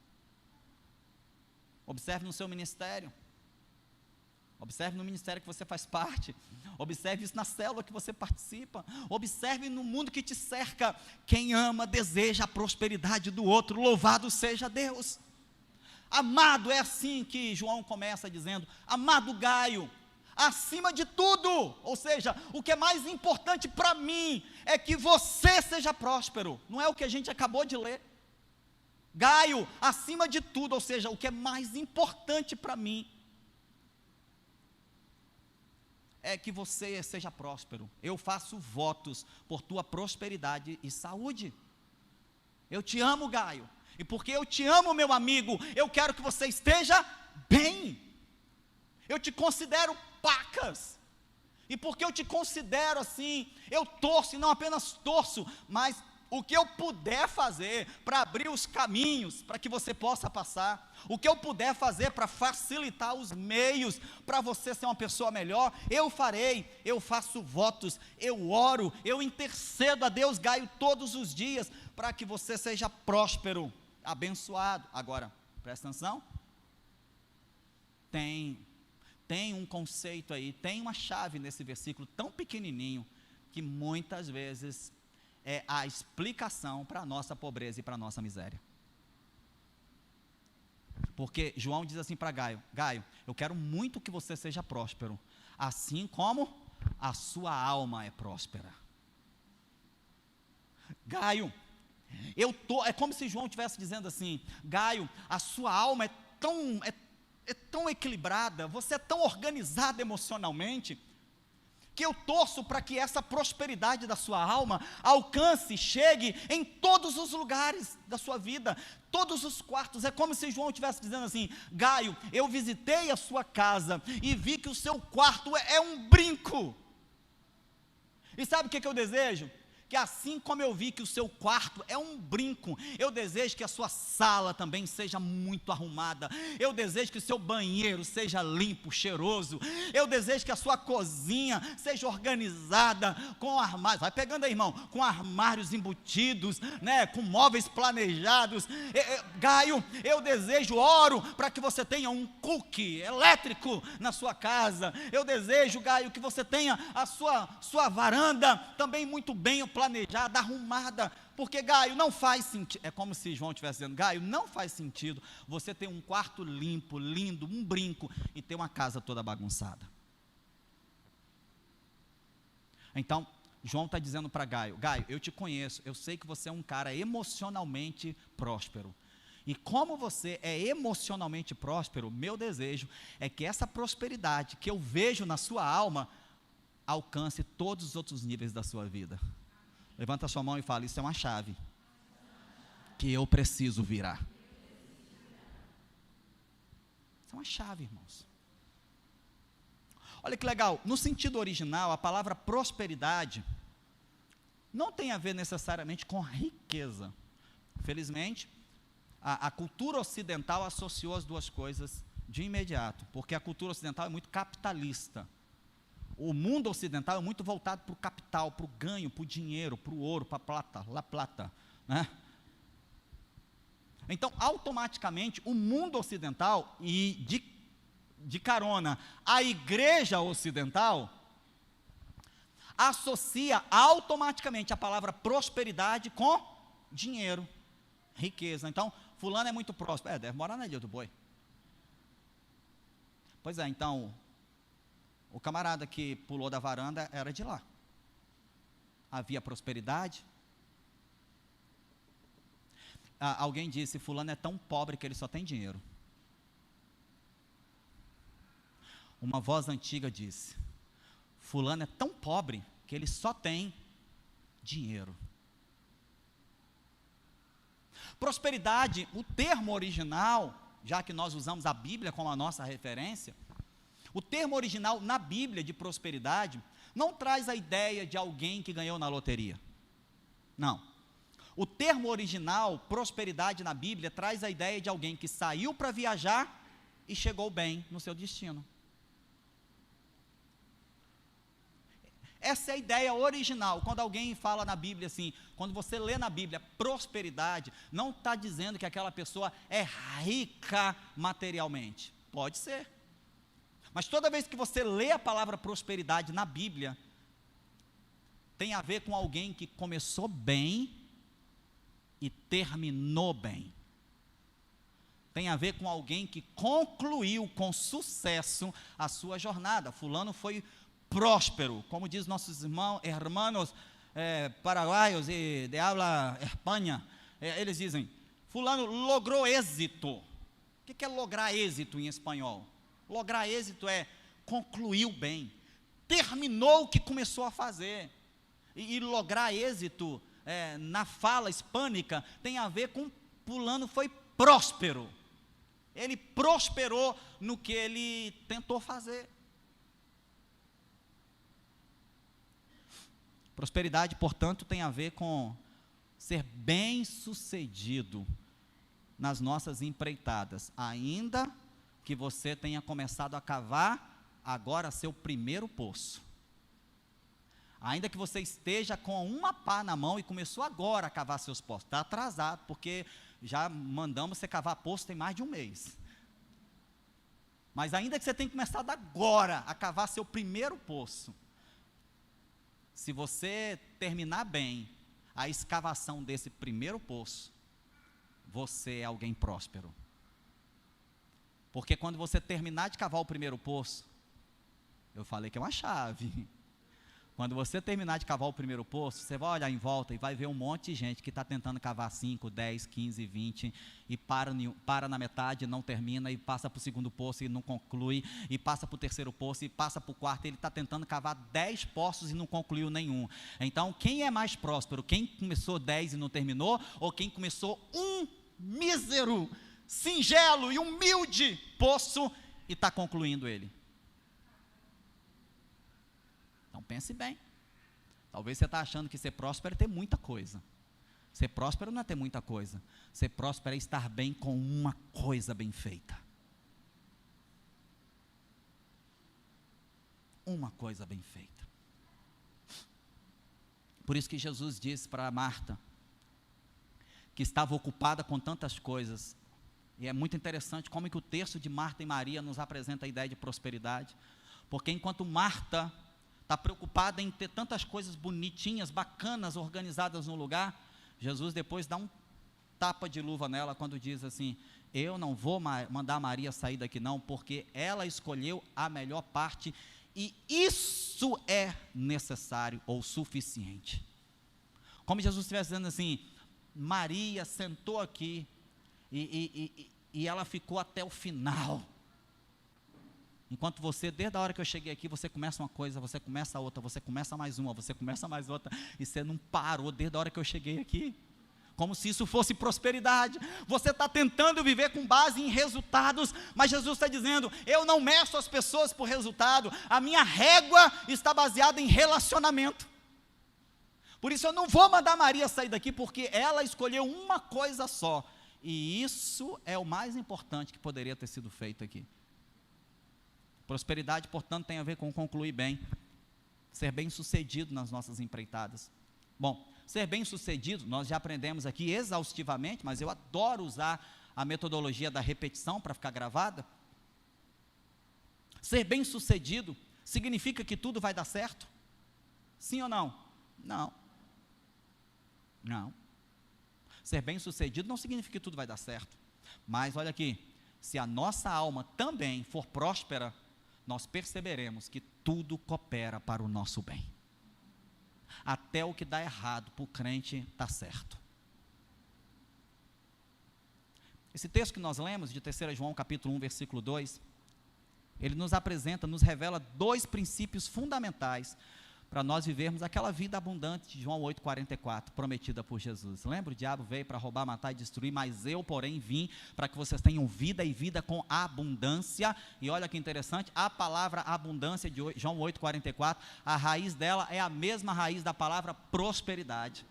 Observe no seu ministério, observe no ministério que você faz parte, observe isso na célula que você participa, observe no mundo que te cerca. Quem ama deseja a prosperidade do outro. Louvado seja Deus. Amado, é assim que João começa dizendo: amado Gaio, acima de tudo, ou seja, o que é mais importante para mim é que você seja próspero. Não é o que a gente acabou de ler? Gaio, acima de tudo, ou seja, o que é mais importante para mim é que você seja próspero. Eu faço votos por tua prosperidade e saúde. Eu te amo, Gaio. E porque eu te amo, meu amigo, eu quero que você esteja bem. Eu te considero pacas. E porque eu te considero assim, eu torço, e não apenas torço, mas o que eu puder fazer para abrir os caminhos para que você possa passar, o que eu puder fazer para facilitar os meios para você ser uma pessoa melhor, eu farei. Eu faço votos, eu oro, eu intercedo a Deus, Gaio, todos os dias, para que você seja próspero, abençoado. Agora, presta atenção, tem um conceito aí, tem uma chave nesse versículo tão pequenininho, que muitas vezes é a explicação para a nossa pobreza e para a nossa miséria. Porque João diz assim para Gaio: Gaio, eu quero muito que você seja próspero, assim como a sua alma é próspera. Gaio, é como se João estivesse dizendo assim: Gaio, a sua alma é tão equilibrada, você é tão organizado emocionalmente, que eu torço para que essa prosperidade da sua alma alcance, chegue em todos os lugares da sua vida, todos os quartos. É como se João estivesse dizendo assim: Gaio, eu visitei a sua casa e vi que o seu quarto é um brinco. E sabe o que eu desejo? Que assim como eu vi que o seu quarto é um brinco, eu desejo que a sua sala também seja muito arrumada. Eu desejo que o seu banheiro seja limpo, cheiroso. Eu desejo que a sua cozinha seja organizada, com armários, vai pegando aí, irmão, com armários embutidos, né, com móveis planejados. Gaio, eu desejo, oro para que você tenha um cookie elétrico na sua casa. Eu desejo, Gaio, que você tenha a sua varanda também muito bem planejada, arrumada. Porque, Gaio, não faz sentido, é como se João estivesse dizendo: Gaio, não faz sentido você ter um quarto limpo, lindo, um brinco, e ter uma casa toda bagunçada. Então, João está dizendo para Gaio: Gaio, eu te conheço, eu sei que você é um cara emocionalmente próspero, e como você é emocionalmente próspero, meu desejo é que essa prosperidade que eu vejo na sua alma alcance todos os outros níveis da sua vida. Levanta a sua mão e fala: isso é uma chave que eu preciso virar. Isso é uma chave, irmãos. Olha que legal, no sentido original, a palavra prosperidade não tem a ver necessariamente com riqueza. Felizmente, a cultura ocidental associou as duas coisas de imediato, porque a cultura ocidental é muito capitalista. O mundo ocidental é muito voltado para o capital, para o ganho, para o dinheiro, para o ouro, para a plata, la plata, né? Então, automaticamente, o mundo ocidental, e de carona, a igreja ocidental, associa automaticamente a palavra prosperidade com dinheiro, riqueza. Então, fulano é muito próspero. Deve morar na Ilha do Boi. Pois é, então, o camarada que pulou da varanda era de lá. Havia prosperidade. Alguém disse, fulano é tão pobre que ele só tem dinheiro. Uma voz antiga disse, fulano é tão pobre que ele só tem dinheiro. Prosperidade, o termo original, já que nós usamos a Bíblia como a nossa referência, o termo original na Bíblia de prosperidade não traz a ideia de alguém que ganhou na loteria. Não. O termo original, prosperidade na Bíblia, traz a ideia de alguém que saiu para viajar e chegou bem no seu destino. Essa é a ideia original. Quando alguém fala na Bíblia assim, quando você lê na Bíblia prosperidade, não está dizendo que aquela pessoa é rica materialmente. Pode ser. Mas toda vez que você lê a palavra prosperidade na Bíblia, tem a ver com alguém que começou bem e terminou bem. Tem a ver com alguém que concluiu com sucesso a sua jornada. Fulano foi próspero, como diz nossos hermanos paraguaios e de habla Espanha, eles dizem, fulano logrou êxito. O que é lograr êxito em espanhol? Lograr êxito é concluiu bem, terminou o que começou a fazer. E lograr êxito na fala hispânica tem a ver com fulano foi próspero. Ele prosperou no que ele tentou fazer. Prosperidade, portanto, tem a ver com ser bem-sucedido nas nossas empreitadas, ainda que você tenha começado a cavar agora seu primeiro poço. Ainda que você esteja com uma pá na mão e começou agora a cavar seus poços, está atrasado, porque já mandamos você cavar poço tem mais de um mês. Mas ainda que você tenha começado agora a cavar seu primeiro poço, se você terminar bem a escavação desse primeiro poço, você é alguém próspero. Porque quando você terminar de cavar o primeiro poço, eu falei que é uma chave. Quando você terminar de cavar o primeiro poço, você vai olhar em volta e vai ver um monte de gente que está tentando cavar 5, 10, 15, 20 e para na metade, não termina, e passa para o segundo poço e não conclui, e passa para o terceiro poço e passa para o quarto, e ele está tentando cavar 10 poços e não concluiu nenhum. Então, quem é mais próspero? Quem começou 10 e não terminou, ou quem começou um mísero, singelo e humilde poço e está concluindo ele? Então pense bem. Talvez você está achando que ser próspero é ter muita coisa. Ser próspero não é ter muita coisa. Ser próspero é estar bem com uma coisa bem feita. Uma coisa bem feita. Por isso que Jesus disse para Marta, que estava ocupada com tantas coisas. E é muito interessante como que o texto de Marta e Maria nos apresenta a ideia de prosperidade. Porque enquanto Marta está preocupada em ter tantas coisas bonitinhas, bacanas, organizadas no lugar, Jesus depois dá um tapa de luva nela quando diz assim, eu não vou mandar Maria sair daqui não, porque ela escolheu a melhor parte e isso é necessário ou suficiente. Como Jesus estivesse dizendo assim, Maria sentou aqui e ela ficou até o final. Enquanto você, desde a hora que eu cheguei aqui, você começa uma coisa, você começa outra, você começa mais uma, você começa mais outra, e você não parou desde a hora que eu cheguei aqui. Como se isso fosse prosperidade. Você está tentando viver com base em resultados, mas Jesus está dizendo, eu não meço as pessoas por resultado, a minha régua está baseada em relacionamento. Por isso eu não vou mandar Maria sair daqui, porque ela escolheu uma coisa só, E isso é o mais importante que poderia ter sido feito aqui. Prosperidade, portanto, tem a ver com concluir bem, ser bem-sucedido nas nossas empreitadas. Bom, ser bem-sucedido, nós já aprendemos aqui exaustivamente, mas eu adoro usar a metodologia da repetição para ficar gravada. Ser bem-sucedido significa que tudo vai dar certo? Sim ou não? Não. Não. Ser bem-sucedido não significa que tudo vai dar certo. Mas olha aqui, se a nossa alma também for próspera, nós perceberemos que tudo coopera para o nosso bem. Até o que dá errado para o crente está certo. Esse texto que nós lemos, de 3 João capítulo 1, versículo 2, ele nos apresenta, nos revela 2 princípios fundamentais para nós vivermos aquela vida abundante de João 8,44, prometida por Jesus. Lembra? O diabo veio para roubar, matar e destruir, mas eu, porém, vim para que vocês tenham vida e vida com abundância. E olha que interessante, a palavra abundância de João 8,44, a raiz dela é a mesma raiz da palavra prosperidade.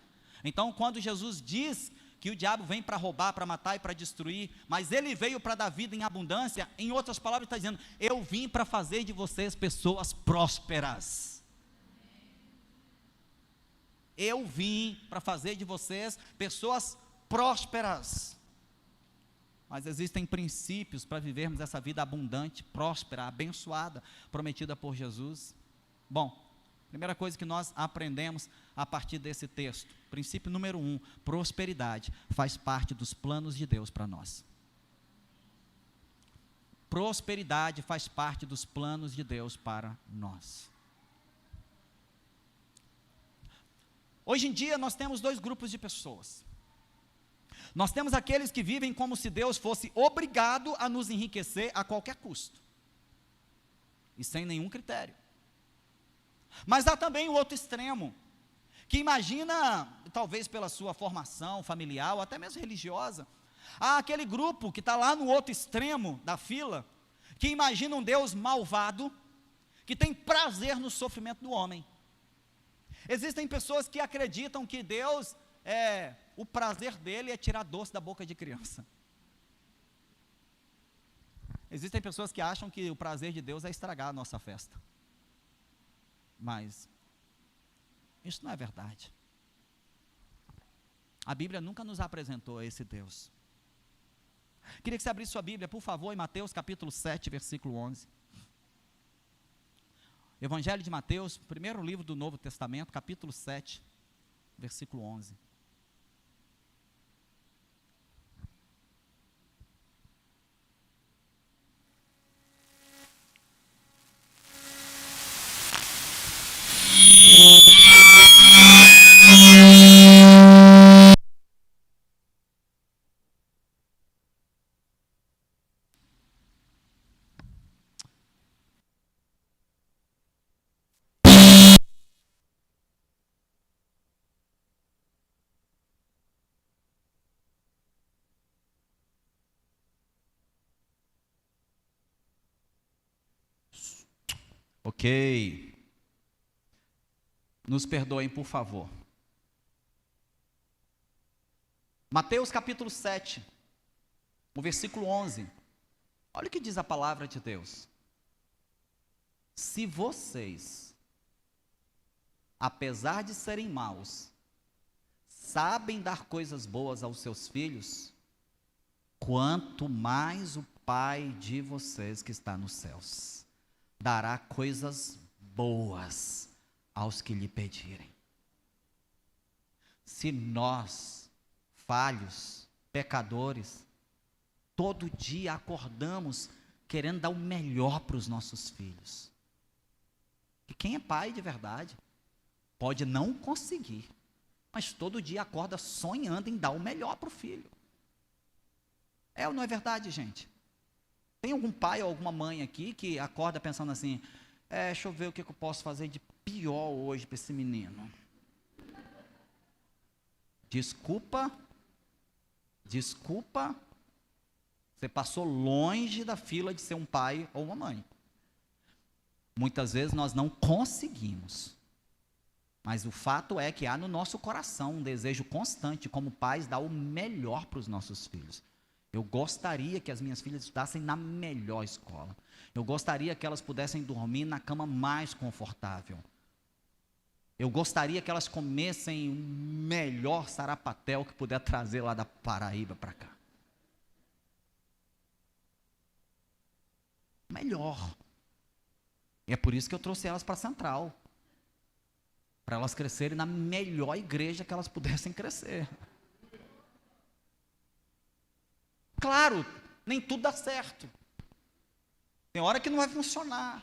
Então, quando Jesus diz que o diabo vem para roubar, para matar e para destruir, mas ele veio para dar vida em abundância, em outras palavras, está dizendo, eu vim para fazer de vocês pessoas prósperas. Eu vim para fazer de vocês pessoas prósperas. Mas existem princípios para vivermos essa vida abundante, próspera, abençoada, prometida por Jesus. Bom, primeira coisa que nós aprendemos a partir desse texto, princípio número 1, prosperidade faz parte dos planos de Deus para nós. Prosperidade faz parte dos planos de Deus para nós. Hoje em dia nós temos 2 grupos de pessoas. Nós temos aqueles que vivem como se Deus fosse obrigado a nos enriquecer a qualquer custo. E sem nenhum critério. Mas há também o outro extremo, que imagina, talvez pela sua formação familiar, ou até mesmo religiosa, há aquele grupo que está lá no outro extremo da fila, que imagina um Deus malvado, que tem prazer no sofrimento do homem. Existem pessoas que acreditam que Deus, o prazer dele é tirar doce da boca de criança. Existem pessoas que acham que o prazer de Deus é estragar a nossa festa. Mas isso não é verdade. A Bíblia nunca nos apresentou esse Deus. Queria que você abrisse sua Bíblia, por favor, em Mateus capítulo 7, versículo 11. Evangelho de Mateus, primeiro livro do Novo Testamento, capítulo 7, versículo 11. Ok. Nos perdoem, por favor. Mateus capítulo 7, o versículo 11. Olha o que diz a palavra de Deus. Se vocês, apesar de serem maus, sabem dar coisas boas aos seus filhos, quanto mais o Pai de vocês que está nos céus dará coisas boas aos que lhe pedirem. Se nós, falhos, pecadores, todo dia acordamos querendo dar o melhor para os nossos filhos. E quem é pai de verdade pode não conseguir, mas todo dia acorda sonhando em dar o melhor para o filho. É ou não é verdade, gente? Tem algum pai ou alguma mãe aqui que acorda pensando assim, deixa eu ver o que eu posso fazer de pior hoje para esse menino. Desculpa, você passou longe da fila de ser um pai ou uma mãe. Muitas vezes nós não conseguimos, Mas o fato é que há no nosso coração um desejo constante, como pais, dar o melhor para os nossos filhos. Eu gostaria que as minhas filhas estudassem na melhor escola. Eu gostaria que elas pudessem dormir na cama mais confortável. Eu gostaria que elas comessem o melhor sarapatel que puder trazer lá da Paraíba para cá. Melhor. E é por isso que eu trouxe elas para a Central. Para elas crescerem na melhor igreja que elas pudessem crescer. Claro, nem tudo dá certo. Tem hora que não vai funcionar.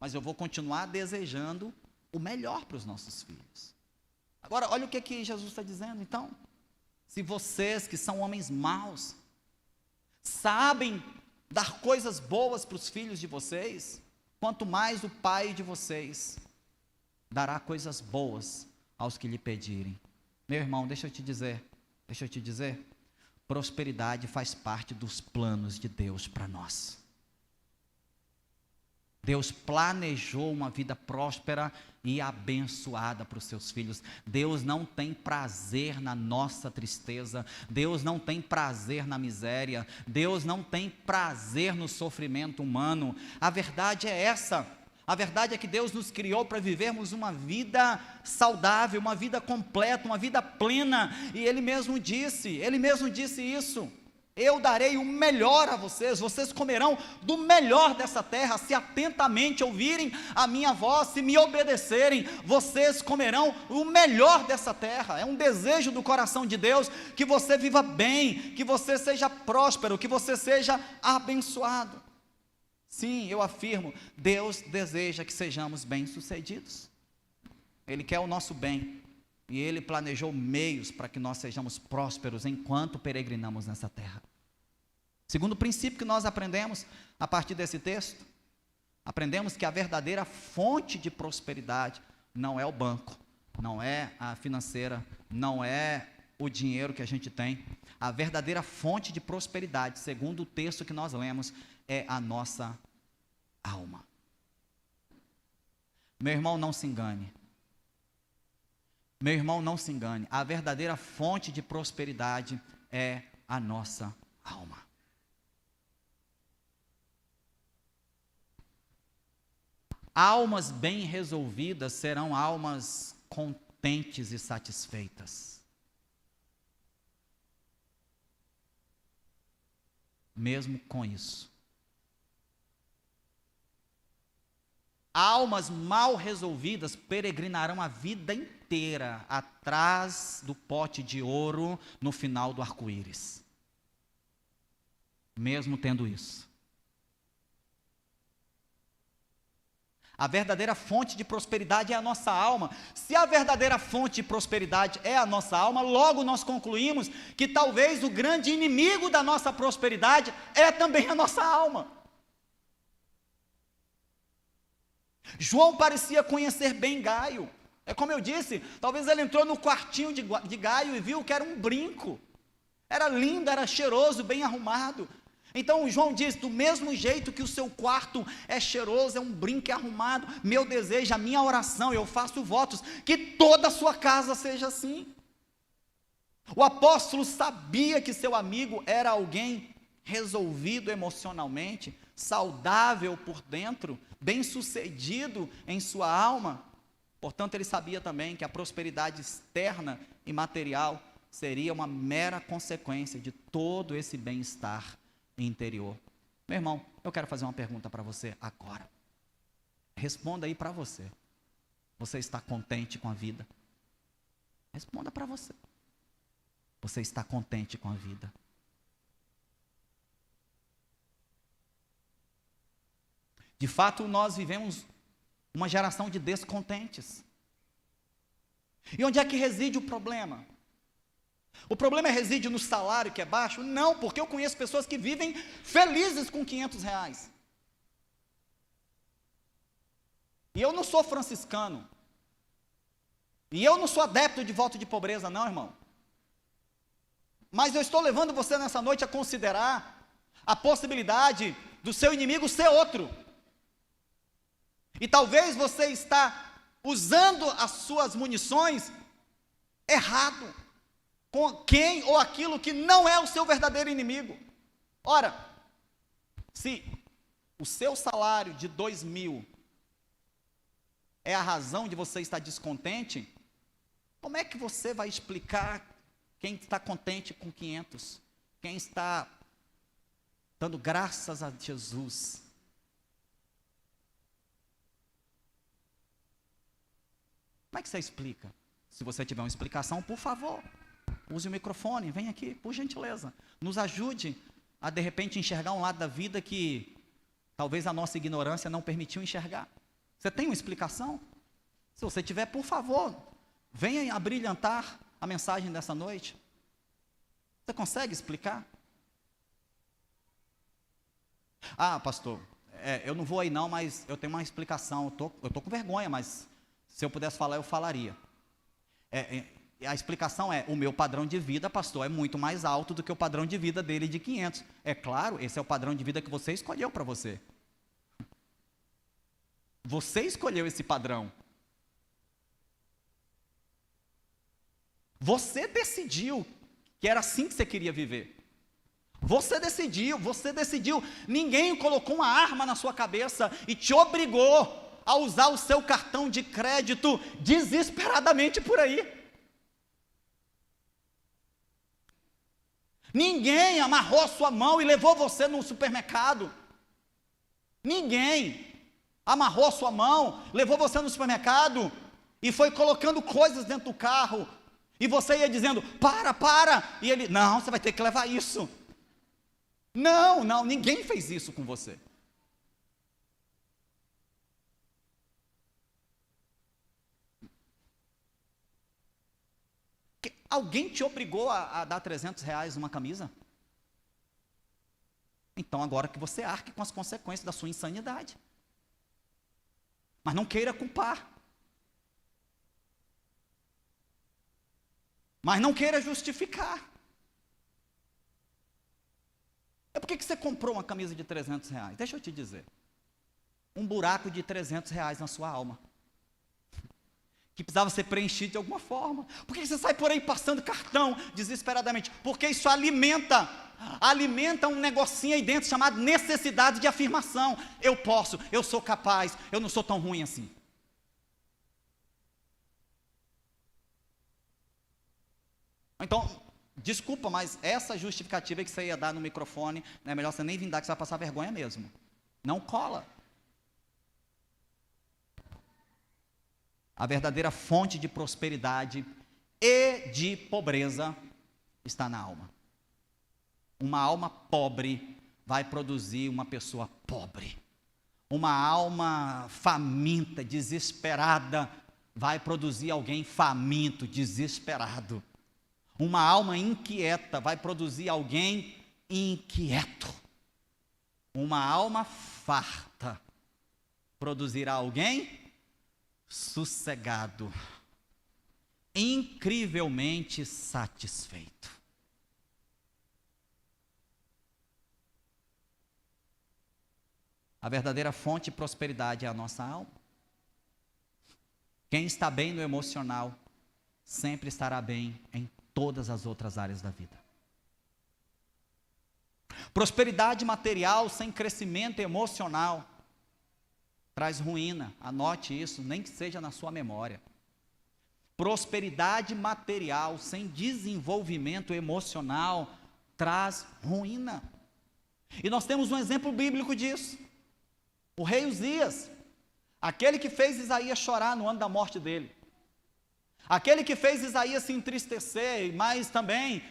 Mas eu vou continuar desejando o melhor para os nossos filhos. Agora, olha o que Jesus está dizendo, então. Se vocês, que são homens maus, sabem dar coisas boas para os filhos de vocês, quanto mais o Pai de vocês dará coisas boas aos que lhe pedirem. Meu irmão, deixa eu te dizer, prosperidade faz parte dos planos de Deus para nós. Deus planejou uma vida próspera e abençoada para os seus filhos. Deus não tem prazer na nossa tristeza. Deus não tem prazer na miséria. Deus não tem prazer no sofrimento humano. A verdade é essa. A verdade é que Deus nos criou para vivermos uma vida saudável, uma vida completa, uma vida plena. E Ele mesmo disse isso. Eu darei o melhor a vocês, vocês comerão do melhor dessa terra, se atentamente ouvirem a minha voz, se me obedecerem, vocês comerão o melhor dessa terra. É um desejo do coração de Deus que você viva bem, que você seja próspero, que você seja abençoado. Sim, eu afirmo, Deus deseja que sejamos bem-sucedidos. Ele quer o nosso bem. E Ele planejou meios para que nós sejamos prósperos enquanto peregrinamos nessa terra. Segundo princípio que nós aprendemos a partir desse texto, aprendemos que a verdadeira fonte de prosperidade não é o banco, não é a financeira, não é o dinheiro que a gente tem. A verdadeira fonte de prosperidade, segundo o texto que nós lemos, é a nossa alma. Meu irmão, não se engane. Meu irmão, não se engane, a verdadeira fonte de prosperidade é a nossa alma. Almas bem resolvidas serão almas contentes e satisfeitas. Mesmo com isso. Almas mal resolvidas peregrinarão a vida inteira atrás do pote de ouro no final do arco-íris. Mesmo tendo isso. A verdadeira fonte de prosperidade é a nossa alma. Se a verdadeira fonte de prosperidade é a nossa alma, logo nós concluímos que talvez o grande inimigo da nossa prosperidade é também a nossa alma. João parecia conhecer bem Gaio. É como eu disse, talvez ele entrou no quartinho de Gaio e viu que era um brinco. Era lindo, era cheiroso, bem arrumado. Então João diz, do mesmo jeito que o seu quarto é cheiroso, é um brinco, é arrumado, meu desejo, a minha oração, eu faço votos, que toda a sua casa seja assim. O apóstolo sabia que seu amigo era alguém resolvido emocionalmente, saudável por dentro, bem-sucedido em sua alma. Portanto, ele sabia também que a prosperidade externa e material seria uma mera consequência de todo esse bem-estar interior. Meu irmão, eu quero fazer uma pergunta para você agora. Responda aí para você. Você está contente com a vida? Responda para você. Você está contente com a vida? De fato, nós vivemos uma geração de descontentes. E onde é que reside o problema? O problema reside no salário que é baixo? Não, porque eu conheço pessoas que vivem felizes com R$500. E eu não sou franciscano. E eu não sou adepto de voto de pobreza, não, irmão. Mas eu estou levando você nessa noite a considerar a possibilidade do seu inimigo ser outro. E talvez você está usando as suas munições errado, com quem ou aquilo que não é o seu verdadeiro inimigo. Ora, se o seu salário de 2.000 é a razão de você estar descontente, como é que você vai explicar quem está contente com 500? Quem está dando graças a Jesus? Como é que você explica? Se você tiver uma explicação, por favor, use o microfone, vem aqui, por gentileza. Nos ajude a, de repente, enxergar um lado da vida que talvez a nossa ignorância não permitiu enxergar. Você tem uma explicação? Se você tiver, por favor, venha abrilhantar a mensagem dessa noite. Você consegue explicar? Ah, pastor, eu não vou aí não, mas eu tenho uma explicação. Eu tô com vergonha, mas se eu pudesse falar, eu falaria. A explicação é: o meu padrão de vida, pastor, é muito mais alto do que o padrão de vida dele de 500. É claro, esse é o padrão de vida que você escolheu para você. Você escolheu esse padrão. Você decidiu que era assim que você queria viver. Você decidiu. Ninguém colocou uma arma na sua cabeça e te obrigou a usar o seu cartão de crédito desesperadamente por aí. Ninguém amarrou sua mão e levou você no supermercado. Ninguém amarrou sua mão, levou você no supermercado e foi colocando coisas dentro do carro. E você ia dizendo: para. E ele: não, você vai ter que levar isso. Não, ninguém fez isso com você. Alguém te obrigou a dar R$300 numa camisa? Então agora que você arque com as consequências da sua insanidade. Mas não queira culpar. Mas não queira justificar. Por que você comprou uma camisa de R$300? Deixa eu te dizer. Um buraco de R$300 na sua alma, que precisava ser preenchido de alguma forma. Por que você sai por aí passando cartão desesperadamente? Porque isso alimenta um negocinho aí dentro chamado necessidade de afirmação. Eu posso, eu sou capaz, eu não sou tão ruim assim. Então, desculpa, mas essa justificativa que você ia dar no microfone, é melhor você nem vir dar, que você vai passar vergonha mesmo. Não cola. A verdadeira fonte de prosperidade e de pobreza está na alma. Uma alma pobre vai produzir uma pessoa pobre. Uma alma faminta, desesperada, vai produzir alguém faminto, desesperado. Uma alma inquieta vai produzir alguém inquieto. Uma alma farta produzirá alguém sossegado, incrivelmente satisfeito. A verdadeira fonte de prosperidade é a nossa alma. Quem está bem no emocional sempre estará bem em todas as outras áreas da vida. Prosperidade material sem crescimento emocional traz ruína. Anote isso, nem que seja na sua memória. Prosperidade material sem desenvolvimento emocional traz ruína. E nós temos um exemplo bíblico disso. O rei Uzias, aquele que fez Isaías chorar no ano da morte dele. Aquele que fez Isaías se entristecer, mas também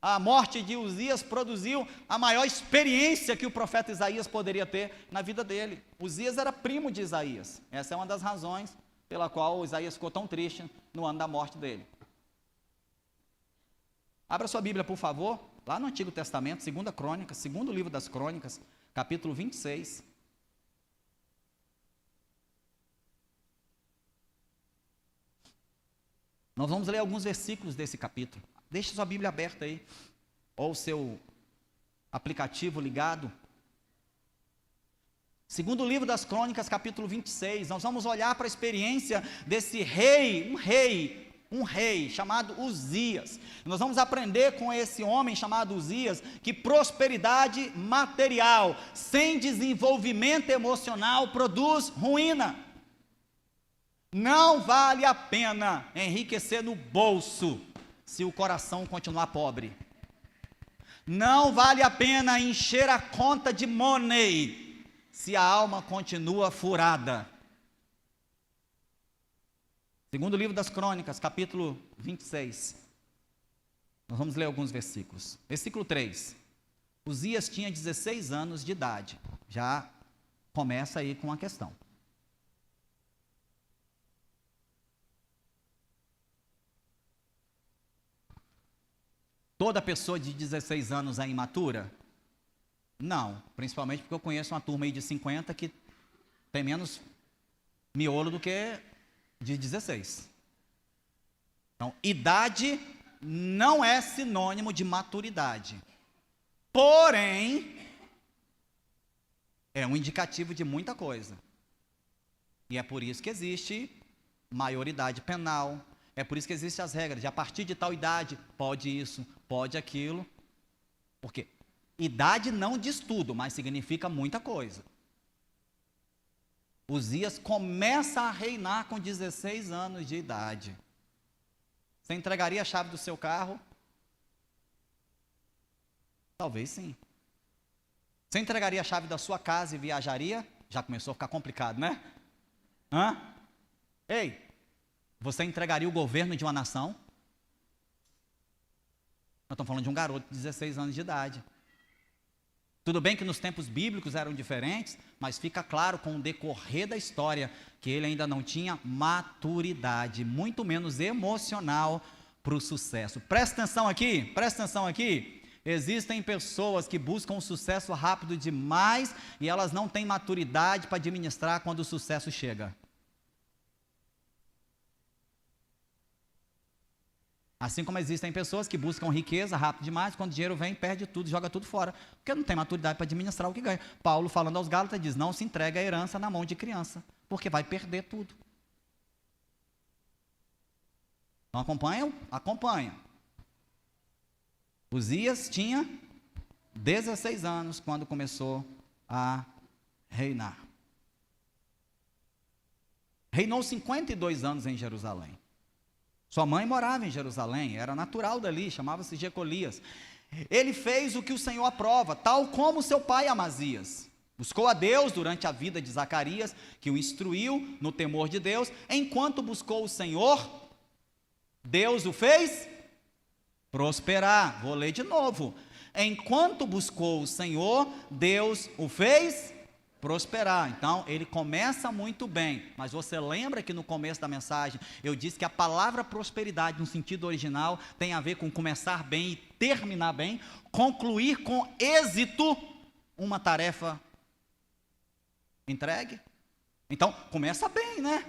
a morte de Uzias produziu a maior experiência que o profeta Isaías poderia ter na vida dele. Uzias era primo de Isaías. Essa é uma das razões pela qual Isaías ficou tão triste no ano da morte dele. Abra sua Bíblia, por favor, lá no Antigo Testamento, 2 Crônicas, segundo livro das Crônicas, capítulo 26. Nós vamos ler alguns versículos desse capítulo. Deixe sua Bíblia aberta aí, ou o seu aplicativo ligado. Segundo livro das Crônicas, capítulo 26, nós vamos olhar para a experiência desse rei, um rei chamado Uzias. Nós vamos aprender com esse homem chamado Uzias que prosperidade material sem desenvolvimento emocional produz ruína. Não vale a pena enriquecer no bolso se o coração continuar pobre. Não vale a pena encher a conta de money se a alma continua furada. Segundo livro das Crônicas, capítulo 26. Nós vamos ler alguns versículos. Versículo 3. Uzias tinha 16 anos de idade. Já começa aí com a questão. Toda pessoa de 16 anos é imatura? Não, principalmente porque eu conheço uma turma aí de 50 que tem menos miolo do que de 16. Então, idade não é sinônimo de maturidade. Porém, é um indicativo de muita coisa. E é por isso que existe maioridade penal. É por isso que existem as regras de a partir de tal idade, pode isso, pode aquilo. Porque idade não diz tudo, mas significa muita coisa. Uzias começa a reinar com 16 anos de idade. Você entregaria a chave do seu carro? Talvez sim. Você entregaria a chave da sua casa e viajaria? Já começou a ficar complicado, né? Ei, você entregaria o governo de uma nação? Nós estamos falando de um garoto de 16 anos de idade. Tudo bem que nos tempos bíblicos eram diferentes, mas fica claro com o decorrer da história que ele ainda não tinha maturidade, muito menos emocional para o sucesso. Presta atenção aqui. Existem pessoas que buscam um sucesso rápido demais e elas não têm maturidade para administrar quando o sucesso chega. Assim como existem pessoas que buscam riqueza rápido demais, quando o dinheiro vem, perde tudo, joga tudo fora, porque não tem maturidade para administrar o que ganha. Paulo, falando aos Gálatas, diz, não se entregue a herança na mão de criança, porque vai perder tudo. Não acompanham? Acompanha. Uzias tinha 16 anos quando começou a reinar. Reinou 52 anos em Jerusalém. Sua mãe morava em Jerusalém, era natural dali, chamava-se Jecolias. Ele fez o que o Senhor aprova, tal como seu pai Amazias. Buscou a Deus durante a vida de Zacarias, que o instruiu no temor de Deus. Enquanto buscou o Senhor, Deus o fez prosperar. Vou ler de novo. Enquanto buscou o Senhor, Deus o fez prosperar. Então, ele começa muito bem, mas você lembra que no começo da mensagem eu disse que a palavra prosperidade no sentido original tem a ver com começar bem e terminar bem, concluir com êxito uma tarefa entregue? Então, começa bem, né?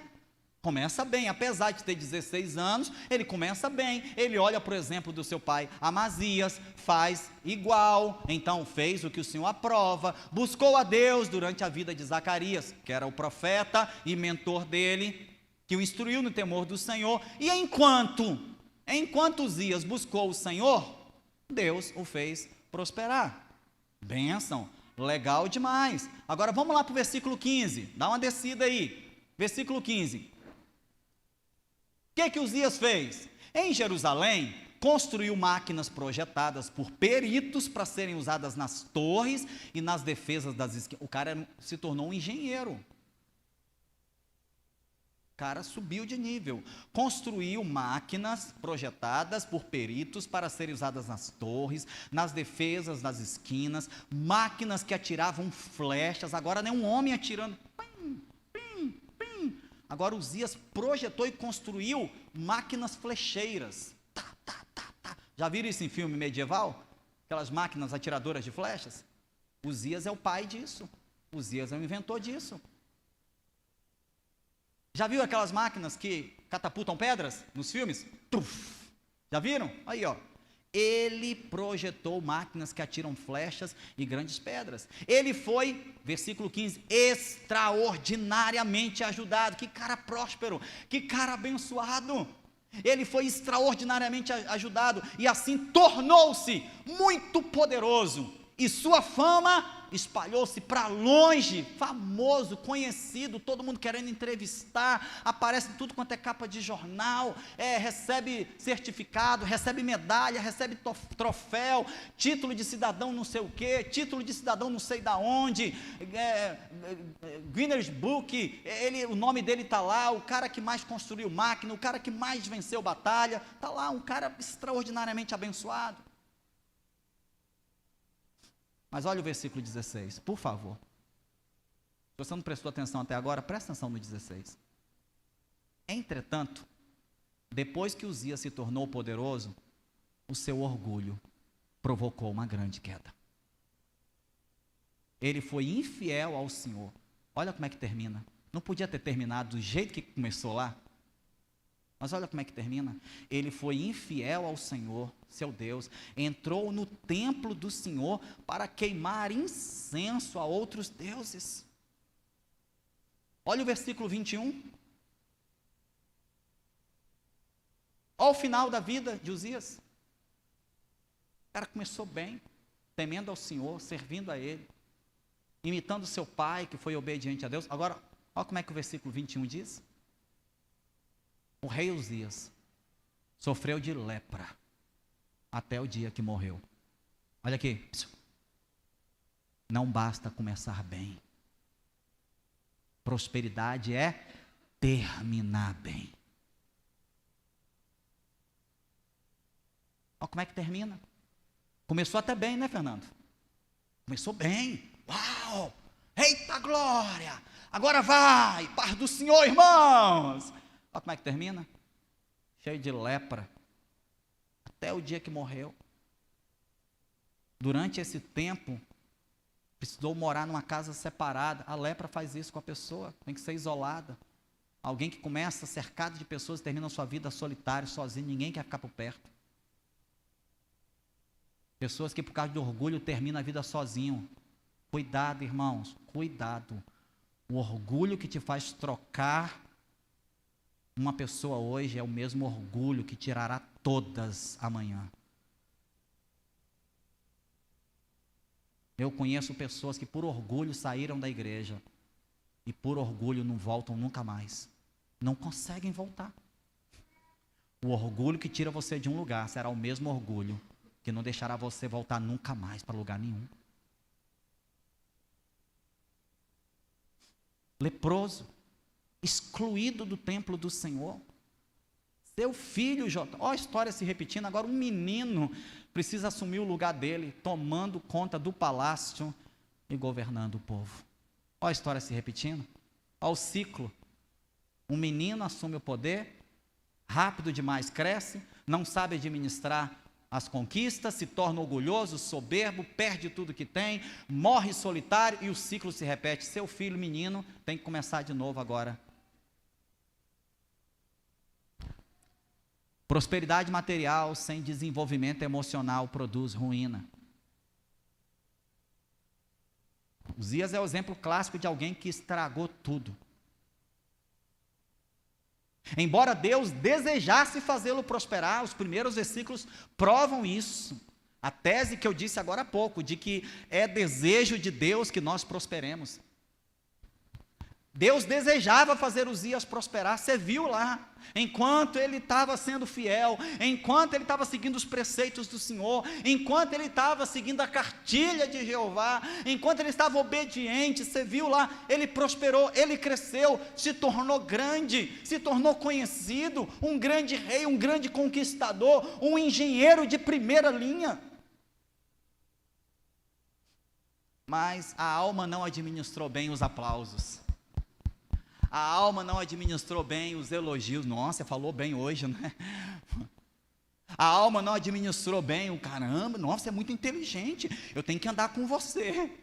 Começa bem, apesar de ter 16 anos, ele começa bem, ele olha para o exemplo do seu pai Amazias, faz igual, então fez o que o Senhor aprova, buscou a Deus durante a vida de Zacarias, que era o profeta e mentor dele, que o instruiu no temor do Senhor, e enquanto Uzias buscou o Senhor, Deus o fez prosperar. Bênção, legal demais. Agora vamos lá para o versículo 15, dá uma descida aí, versículo 15. O que Uzias fez? Em Jerusalém, construiu máquinas projetadas por peritos para serem usadas nas torres e nas defesas das esquinas. O cara se tornou um engenheiro. O cara subiu de nível. Construiu máquinas projetadas por peritos para serem usadas nas torres, nas defesas das esquinas, máquinas que atiravam flechas. Agora nem um homem atirando. Agora Uzias projetou e construiu máquinas flecheiras. Já viram isso em filme medieval? Aquelas máquinas atiradoras de flechas? Uzias é o pai disso. Uzias é o inventor disso. Já viu aquelas máquinas que catapultam pedras nos filmes? Tuf! Já viram? Aí, ó. Ele projetou máquinas que atiram flechas e grandes pedras. Ele foi, versículo 15, extraordinariamente ajudado. Que cara próspero, que cara abençoado. Ele foi extraordinariamente ajudado e assim tornou-se muito poderoso. E sua fama espalhou-se para longe, famoso, conhecido, todo mundo querendo entrevistar, aparece em tudo quanto é capa de jornal, recebe certificado, recebe medalha, recebe troféu, título de cidadão não sei o quê, título de cidadão não sei da onde, Guinness Book, o nome dele está lá, o cara que mais construiu máquina, o cara que mais venceu batalha, está lá, um cara extraordinariamente abençoado. Mas olha o versículo 16, por favor. Se você não prestou atenção até agora, presta atenção no 16. Entretanto, depois que Uzias se tornou poderoso, o seu orgulho provocou uma grande queda. Ele foi infiel ao Senhor. Olha como é que termina. Não podia ter terminado do jeito que começou lá. Mas olha como é que termina. Ele foi infiel ao Senhor, seu Deus, entrou no templo do Senhor para queimar incenso a outros deuses. Olha o versículo 21. Olha o final da vida de Uzias. O cara começou bem, temendo ao Senhor, servindo a Ele, imitando seu pai, que foi obediente a Deus. Agora, olha como é que o versículo 21 diz. O rei Uzias sofreu de lepra até o dia que morreu. Olha aqui. Não basta começar bem. Prosperidade é terminar bem. Olha como é que termina. Começou até bem, né, Fernando? Começou bem. Uau! Eita glória! Agora vai, paz do Senhor, irmãos! Olha como é que termina. Cheio de lepra. Até o dia que morreu. Durante esse tempo, precisou morar numa casa separada. A lepra faz isso com a pessoa. Tem que ser isolada. Alguém que começa cercado de pessoas e termina a sua vida solitário, sozinho. Ninguém quer ficar por perto. Pessoas que por causa de orgulho terminam a vida sozinho. Cuidado, irmãos. Cuidado. O orgulho que te faz trocar uma pessoa hoje é o mesmo orgulho que tirará todas amanhã. Eu conheço pessoas que por orgulho saíram da igreja e por orgulho não voltam nunca mais. Não conseguem voltar. O orgulho que tira você de um lugar será o mesmo orgulho que não deixará você voltar nunca mais para lugar nenhum. Leproso, excluído do templo do Senhor. Seu filho, olha a história se repetindo, agora um menino precisa assumir o lugar dele, tomando conta do palácio e governando o povo. Olha a história se repetindo, olha o ciclo. Um menino assume o poder, rápido demais cresce, não sabe administrar as conquistas, se torna orgulhoso, soberbo, perde tudo que tem, morre solitário e o ciclo se repete. Seu filho, menino, tem que começar de novo agora. Prosperidade material sem desenvolvimento emocional produz ruína. Uzias é o exemplo clássico de alguém que estragou tudo. Embora Deus desejasse fazê-lo prosperar, os primeiros versículos provam isso. A tese que eu disse agora há pouco, de que é desejo de Deus que nós prosperemos. Deus desejava fazer Uzias prosperar, você viu lá, enquanto ele estava sendo fiel, enquanto ele estava seguindo os preceitos do Senhor, enquanto ele estava seguindo a cartilha de Jeová, enquanto ele estava obediente, você viu lá, ele prosperou, ele cresceu, se tornou grande, se tornou conhecido, um grande rei, um grande conquistador, um engenheiro de primeira linha. Mas a alma não administrou bem os aplausos. A alma não administrou bem os elogios. Nossa, falou bem hoje, né? A alma não administrou bem o caramba. Nossa, você é muito inteligente. Eu tenho que andar com você.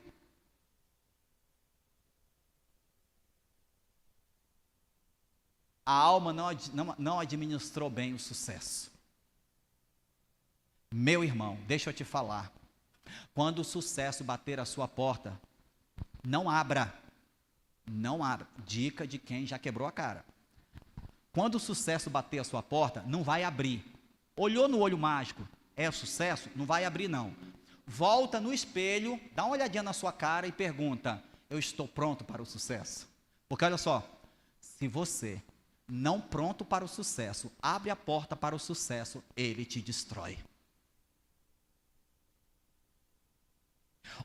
A alma não administrou bem o sucesso. Meu irmão, deixa eu te falar. Quando o sucesso bater a sua porta, não abra. Não abra. Dica de quem já quebrou a cara. Quando o sucesso bater a sua porta, não vai abrir. Olhou no olho mágico, é sucesso? Não vai abrir não. Volta no espelho, dá uma olhadinha na sua cara e pergunta: eu estou pronto para o sucesso? Porque olha só, se você não pronto para o sucesso, abre a porta para o sucesso, ele te destrói.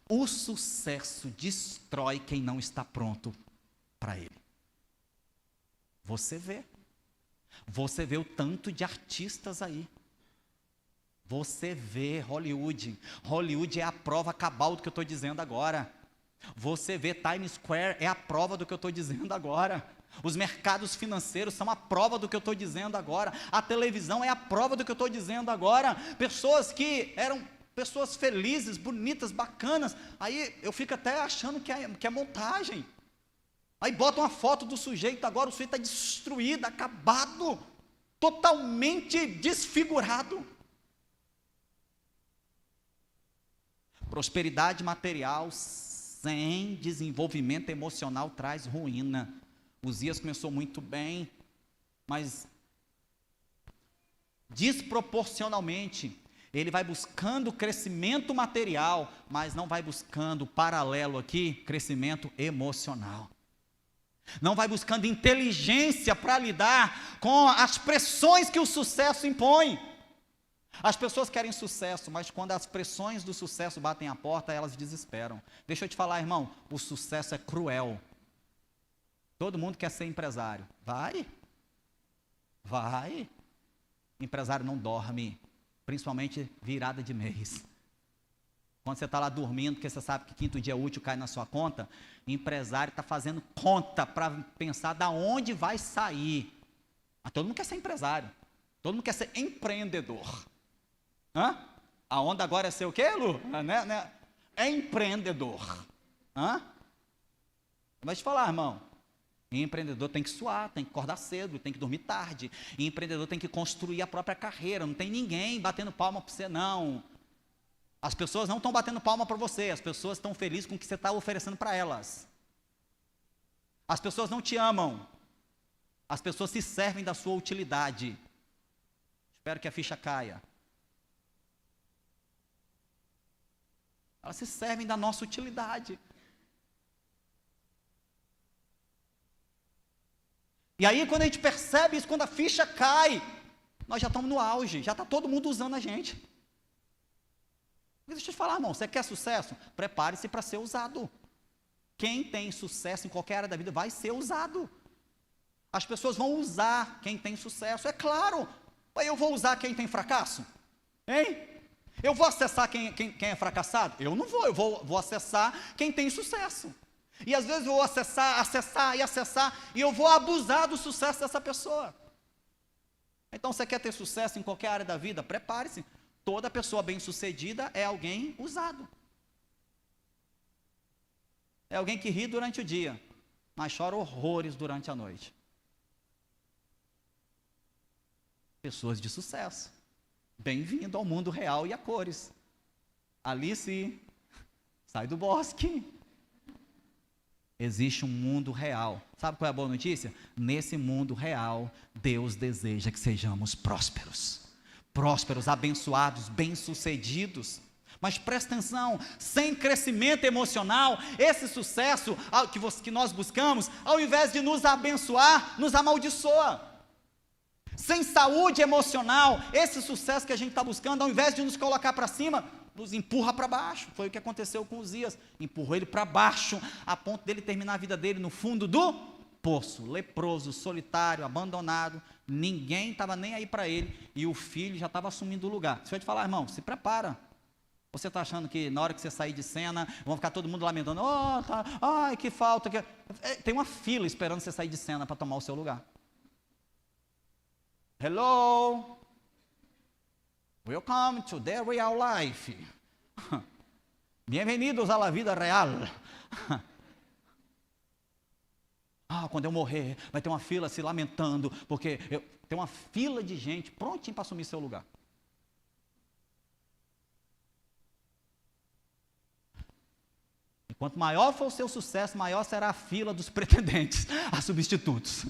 O sucesso destrói quem não está pronto para ele. Você vê o tanto de artistas aí. Você vê Hollywood. Hollywood é a prova cabal do que eu estou dizendo agora. Você vê Times Square, é a prova do que eu estou dizendo agora. Os mercados financeiros são a prova do que eu estou dizendo agora. A televisão é a prova do que eu estou dizendo agora. Pessoas que eram pessoas felizes, bonitas, bacanas. Aí eu fico até achando que é montagem. Aí bota uma foto do sujeito, agora o sujeito está destruído, acabado, totalmente desfigurado. Prosperidade material sem desenvolvimento emocional traz ruína. Uzias começou muito bem, mas desproporcionalmente, ele vai buscando crescimento material, mas não vai buscando, paralelo aqui, crescimento emocional. Não vai buscando inteligência para lidar com as pressões que o sucesso impõe. As pessoas querem sucesso, mas quando as pressões do sucesso batem à porta, elas desesperam. Deixa eu te falar, irmão, o sucesso é cruel. Todo mundo quer ser empresário. Vai. Empresário não dorme, principalmente virada de mês. Quando você está lá dormindo, porque você sabe que quinto dia útil cai na sua conta, o empresário está fazendo conta para pensar de onde vai sair. Mas todo mundo quer ser empresário. Todo mundo quer ser empreendedor. Hã? A onda agora é ser o quê, Lu? É empreendedor. Hã? Mas te falar, irmão, empreendedor tem que suar, tem que acordar cedo, tem que dormir tarde. Empreendedor tem que construir a própria carreira. Não tem ninguém batendo palma para você, não. As pessoas não estão batendo palma para você, as pessoas estão felizes com o que você está oferecendo para elas. As pessoas não te amam, as pessoas se servem da sua utilidade. Espero que a ficha caia. Elas se servem da nossa utilidade. E aí quando a gente percebe isso, quando a ficha cai, nós já estamos no auge, já está todo mundo usando a gente. Deixa eu te falar, irmão, você quer sucesso? Prepare-se para ser usado. Quem tem sucesso em qualquer área da vida vai ser usado. As pessoas vão usar quem tem sucesso, é claro. Eu vou usar quem tem fracasso? Hein? Eu vou acessar quem é fracassado? Eu não vou, vou acessar quem tem sucesso. E às vezes eu vou acessar, e eu vou abusar do sucesso dessa pessoa. Então você quer ter sucesso em qualquer área da vida? Prepare-se. Toda pessoa bem-sucedida é alguém usado. É alguém que ri durante o dia, mas chora horrores durante a noite. Pessoas de sucesso. Bem-vindo ao mundo real e a cores. Alice, sai do bosque. Existe um mundo real. Sabe qual é a boa notícia? Nesse mundo real, Deus deseja que sejamos prósperos. Prósperos, abençoados, bem-sucedidos. Mas presta atenção, sem crescimento emocional, esse sucesso que nós buscamos, ao invés de nos abençoar, nos amaldiçoa. Sem saúde emocional, esse sucesso que a gente está buscando, ao invés de nos colocar para cima, nos empurra para baixo. Foi o que aconteceu com Uzias, empurrou ele para baixo, a ponto dele terminar a vida dele no fundo do poço, leproso, solitário, abandonado, ninguém estava nem aí para ele, e o filho já estava assumindo o lugar. Deixa eu te falar, irmão, se prepara. Você está achando que na hora que você sair de cena, vão ficar todo mundo lamentando, ai, que falta, tem uma fila esperando você sair de cena para tomar o seu lugar. Hello, welcome to the real life. Bem-vindos à vida real. Quando eu morrer, vai ter uma fila se lamentando, porque tem uma fila de gente prontinha para assumir seu lugar. Quanto maior for o seu sucesso, maior será a fila dos pretendentes a substitutos.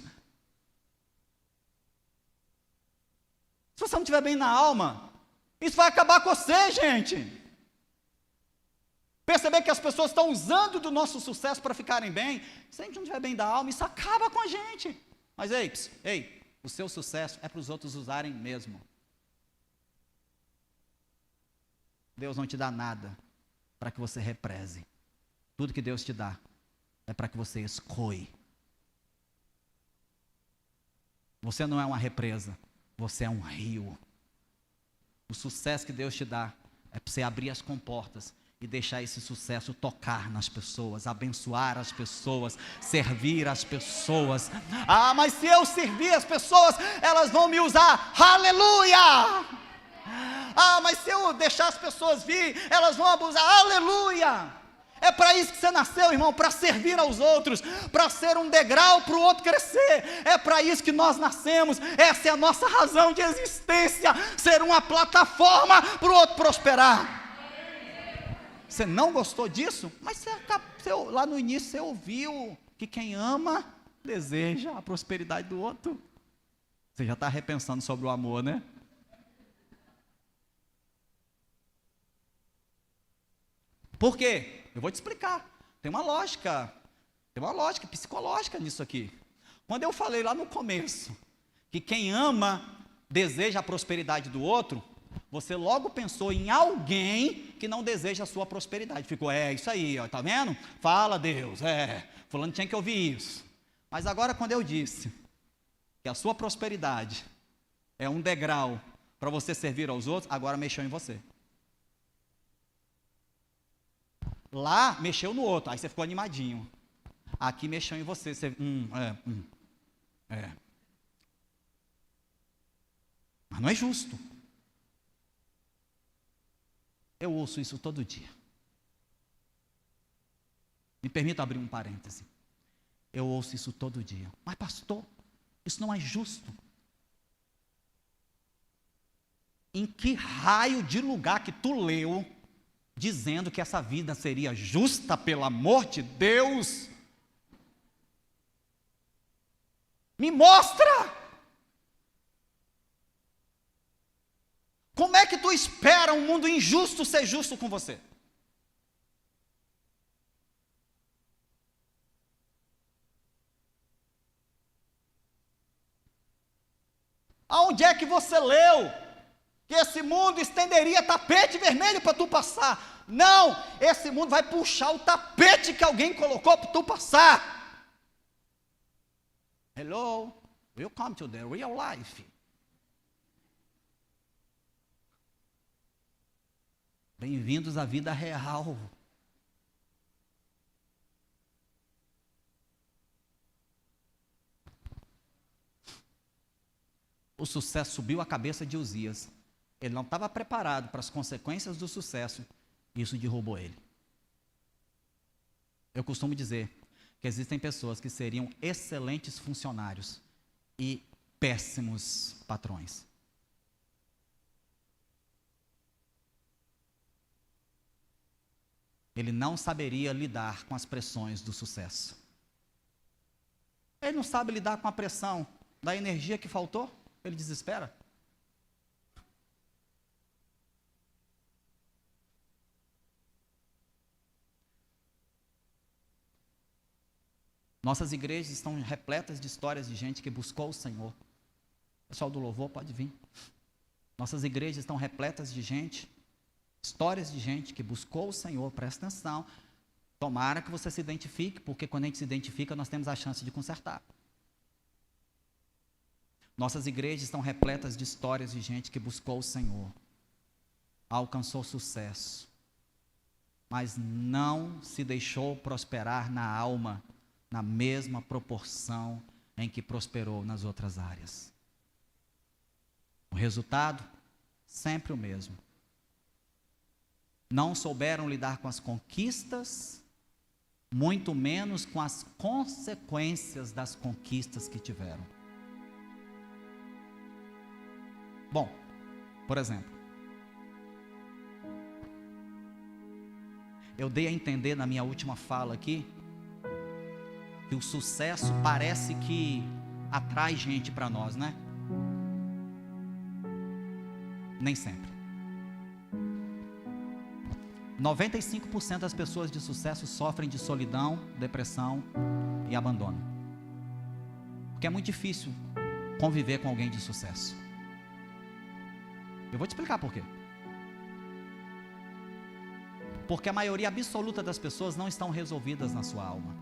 Se você não estiver bem na alma, isso vai acabar com você, gente. Perceber que as pessoas estão usando do nosso sucesso para ficarem bem. Se a gente não estiver bem da alma, isso acaba com a gente. Mas ei, o seu sucesso é para os outros usarem mesmo. Deus não te dá nada para que você represe. Tudo que Deus te dá é para que você escoe. Você não é uma represa, você é um rio. O sucesso que Deus te dá é para você abrir as comportas e deixar esse sucesso tocar nas pessoas, abençoar as pessoas, servir as pessoas. Ah, mas se eu servir as pessoas, elas vão me usar. Aleluia! Ah, mas se eu deixar as pessoas vir, elas vão abusar. Aleluia! É para isso que você nasceu, irmão, para servir aos outros, para ser um degrau para o outro crescer. É para isso que nós nascemos. Essa é a nossa razão de existência, ser uma plataforma para o outro prosperar. Você não gostou disso? Mas lá no início você ouviu que quem ama deseja a prosperidade do outro. Você já está repensando sobre o amor, né? Por quê? Eu vou te explicar. Tem uma lógica psicológica nisso aqui. Quando eu falei lá no começo que quem ama deseja a prosperidade do outro, você logo pensou em alguém que não deseja a sua prosperidade. Ficou, isso aí, ó, tá vendo? Fala Deus, fulano tinha que ouvir isso. Mas agora quando eu disse que a sua prosperidade é um degrau para você servir aos outros, agora mexeu em você. Lá mexeu no outro, aí você ficou animadinho. Aqui mexeu em você, Mas não é justo. Eu ouço isso todo dia. Me permita abrir um parêntese. Eu ouço isso todo dia. Mas pastor, isso não é justo. Em que raio de lugar que tu leu dizendo que essa vida seria justa, pelo amor de Deus? Me mostra! Como é que tu espera um mundo injusto ser justo com você? Aonde é que você leu que esse mundo estenderia tapete vermelho para tu passar? Não, esse mundo vai puxar o tapete que alguém colocou para tu passar. Hello, welcome to the real life. Bem-vindos à vida real. O sucesso subiu a cabeça de Uzias. Ele não estava preparado para as consequências do sucesso. Isso derrubou ele. Eu costumo dizer que existem pessoas que seriam excelentes funcionários e péssimos patrões. Ele não saberia lidar com as pressões do sucesso. Ele não sabe lidar com a pressão da energia que faltou, ele desespera. Nossas igrejas estão repletas de histórias de gente que buscou o Senhor. O pessoal do louvor pode vir. Nossas igrejas estão repletas de gente, histórias de gente que buscou o Senhor. Presta atenção. Tomara que você se identifique, porque quando a gente se identifica, nós temos a chance de consertar. Nossas igrejas estão repletas de histórias de gente que buscou o Senhor, alcançou sucesso, mas não se deixou prosperar na alma, na mesma proporção em que prosperou nas outras áreas. O resultado, sempre o mesmo. Não souberam lidar com as conquistas, muito menos com as consequências das conquistas que tiveram. Bom, por exemplo, Eu dei a entender na minha última fala aqui que o sucesso parece que atrai gente para nós, né? Nem sempre. 95% das pessoas de sucesso sofrem de solidão, depressão e abandono. Porque é muito difícil conviver com alguém de sucesso. Eu vou te explicar por quê. Porque a maioria absoluta das pessoas não estão resolvidas na sua alma.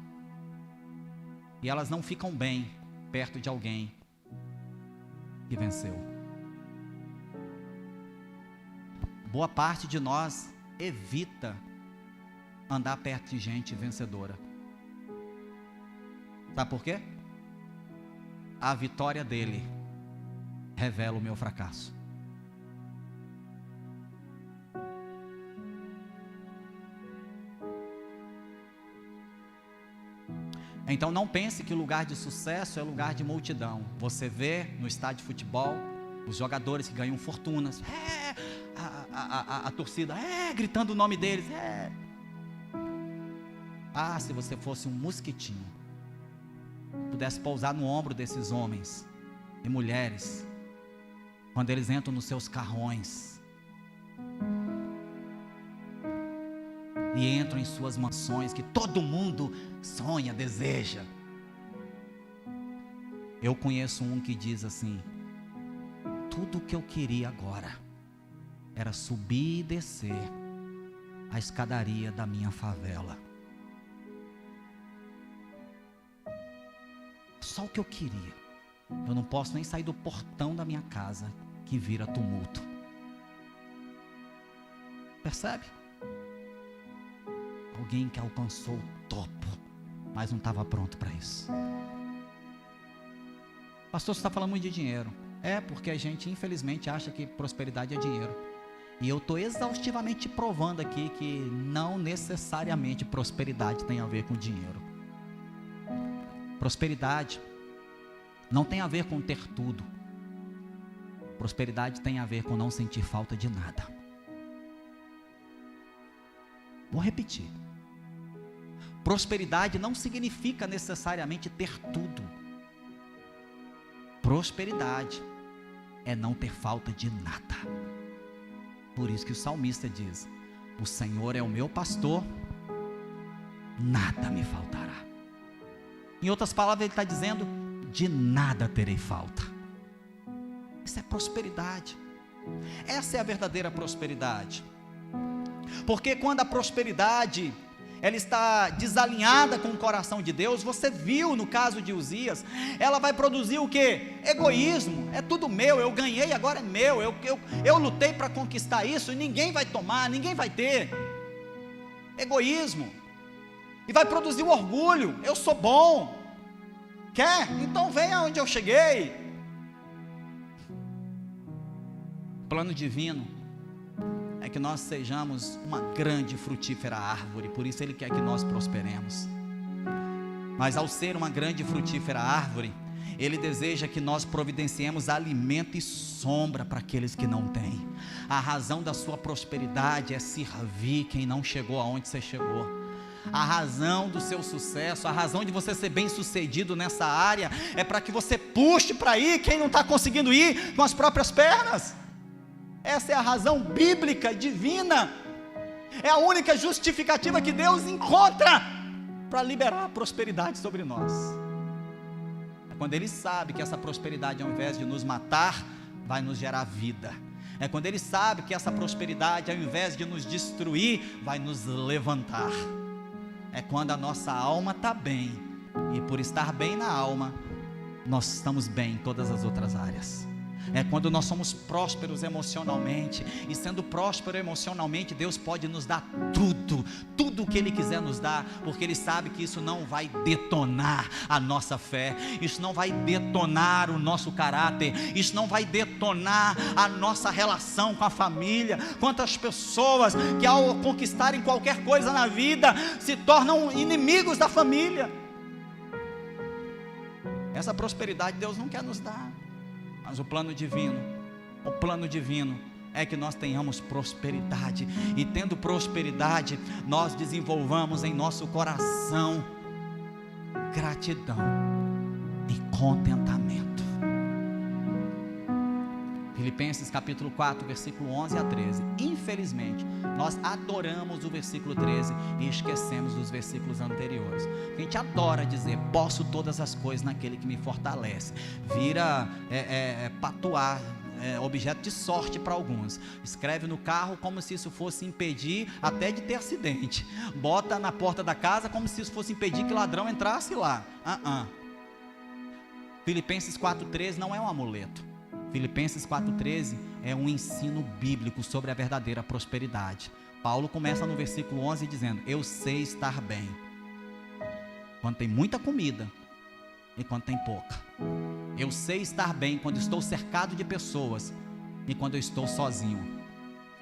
E elas não ficam bem perto de alguém que venceu. Boa parte de nós evita andar perto de gente vencedora. Sabe por quê? A vitória dele revela o meu fracasso. Então não pense que lugar de sucesso é lugar de multidão. Você vê no estádio de futebol os jogadores que ganham fortunas, a torcida gritando o nome deles, se você fosse um mosquitinho, pudesse pousar no ombro desses homens e mulheres, quando eles entram nos seus carrões e entram em suas mansões que todo mundo sonha, deseja. Eu conheço um que diz assim: tudo o que eu queria agora era subir e descer a escadaria da minha favela. Só o que eu queria. Eu não posso nem sair do portão da minha casa, que vira tumulto. Percebe? Alguém que alcançou o topo, mas não estava pronto para isso. Pastor, você está falando muito de dinheiro. É porque a gente infelizmente acha que prosperidade é dinheiro. E eu estou exaustivamente provando aqui que não necessariamente prosperidade tem a ver com dinheiro. Prosperidade não tem a ver com ter tudo. Prosperidade tem a ver com não sentir falta de nada. Vou repetir. Prosperidade não significa necessariamente ter tudo. Prosperidade é não ter falta de nada. Por isso que o salmista diz: o Senhor é o meu pastor, nada me faltará. Em outras palavras, ele está dizendo: de nada terei falta. Isso é prosperidade. Essa é a verdadeira prosperidade. Porque quando a prosperidade ela está desalinhada com o coração de Deus, você viu no caso de Uzias, ela vai produzir o quê? Egoísmo. É tudo meu, eu ganhei, agora é meu, eu lutei para conquistar isso e ninguém vai tomar, ninguém vai ter. Egoísmo. E vai produzir o orgulho. Eu sou bom. Quer? Então venha onde eu cheguei. Plano divino é que nós sejamos uma grande e frutífera árvore, por isso Ele quer que nós prosperemos. Mas ao ser uma grande e frutífera árvore, Ele deseja que nós providenciemos alimento e sombra para aqueles que não têm. A razão da sua prosperidade é servir quem não chegou aonde você chegou. A razão do seu sucesso, a razão de você ser bem sucedido nessa área, é para que você puxe para ir quem não está conseguindo ir com as próprias pernas. Essa é a razão bíblica, divina. É a única justificativa que Deus encontra para liberar a prosperidade sobre nós. É quando Ele sabe que essa prosperidade, ao invés de nos matar, vai nos gerar vida. É quando Ele sabe que essa prosperidade, ao invés de nos destruir, vai nos levantar. É quando a nossa alma está bem, e por estar bem na alma, nós estamos bem em todas as outras áreas. É quando nós somos prósperos emocionalmente, e sendo próspero emocionalmente, Deus pode nos dar tudo o que Ele quiser nos dar, porque Ele sabe que isso não vai detonar a nossa fé, isso não vai detonar o nosso caráter, isso não vai detonar a nossa relação com a família. Quantas pessoas que ao conquistarem qualquer coisa na vida, se tornam inimigos da família. Essa prosperidade Deus não quer nos dar. Mas o plano divino é que nós tenhamos prosperidade, e tendo prosperidade, nós desenvolvamos em nosso coração gratidão e contentamento. Filipenses capítulo 4, versículo 11 a 13. Infelizmente, nós adoramos o versículo 13 e esquecemos dos versículos anteriores. A gente adora dizer, posso todas as coisas naquele que me fortalece. Vira patuar, objeto de sorte para alguns. Escreve no carro como se isso fosse impedir até de ter acidente. Bota na porta da casa como se isso fosse impedir que ladrão entrasse lá. Filipenses 4,13 não é um amuleto. Filipenses 4,13 é um ensino bíblico sobre a verdadeira prosperidade. Paulo começa no versículo 11 dizendo, eu sei estar bem quando tem muita comida e quando tem pouca. Eu sei estar bem quando estou cercado de pessoas e quando eu estou sozinho.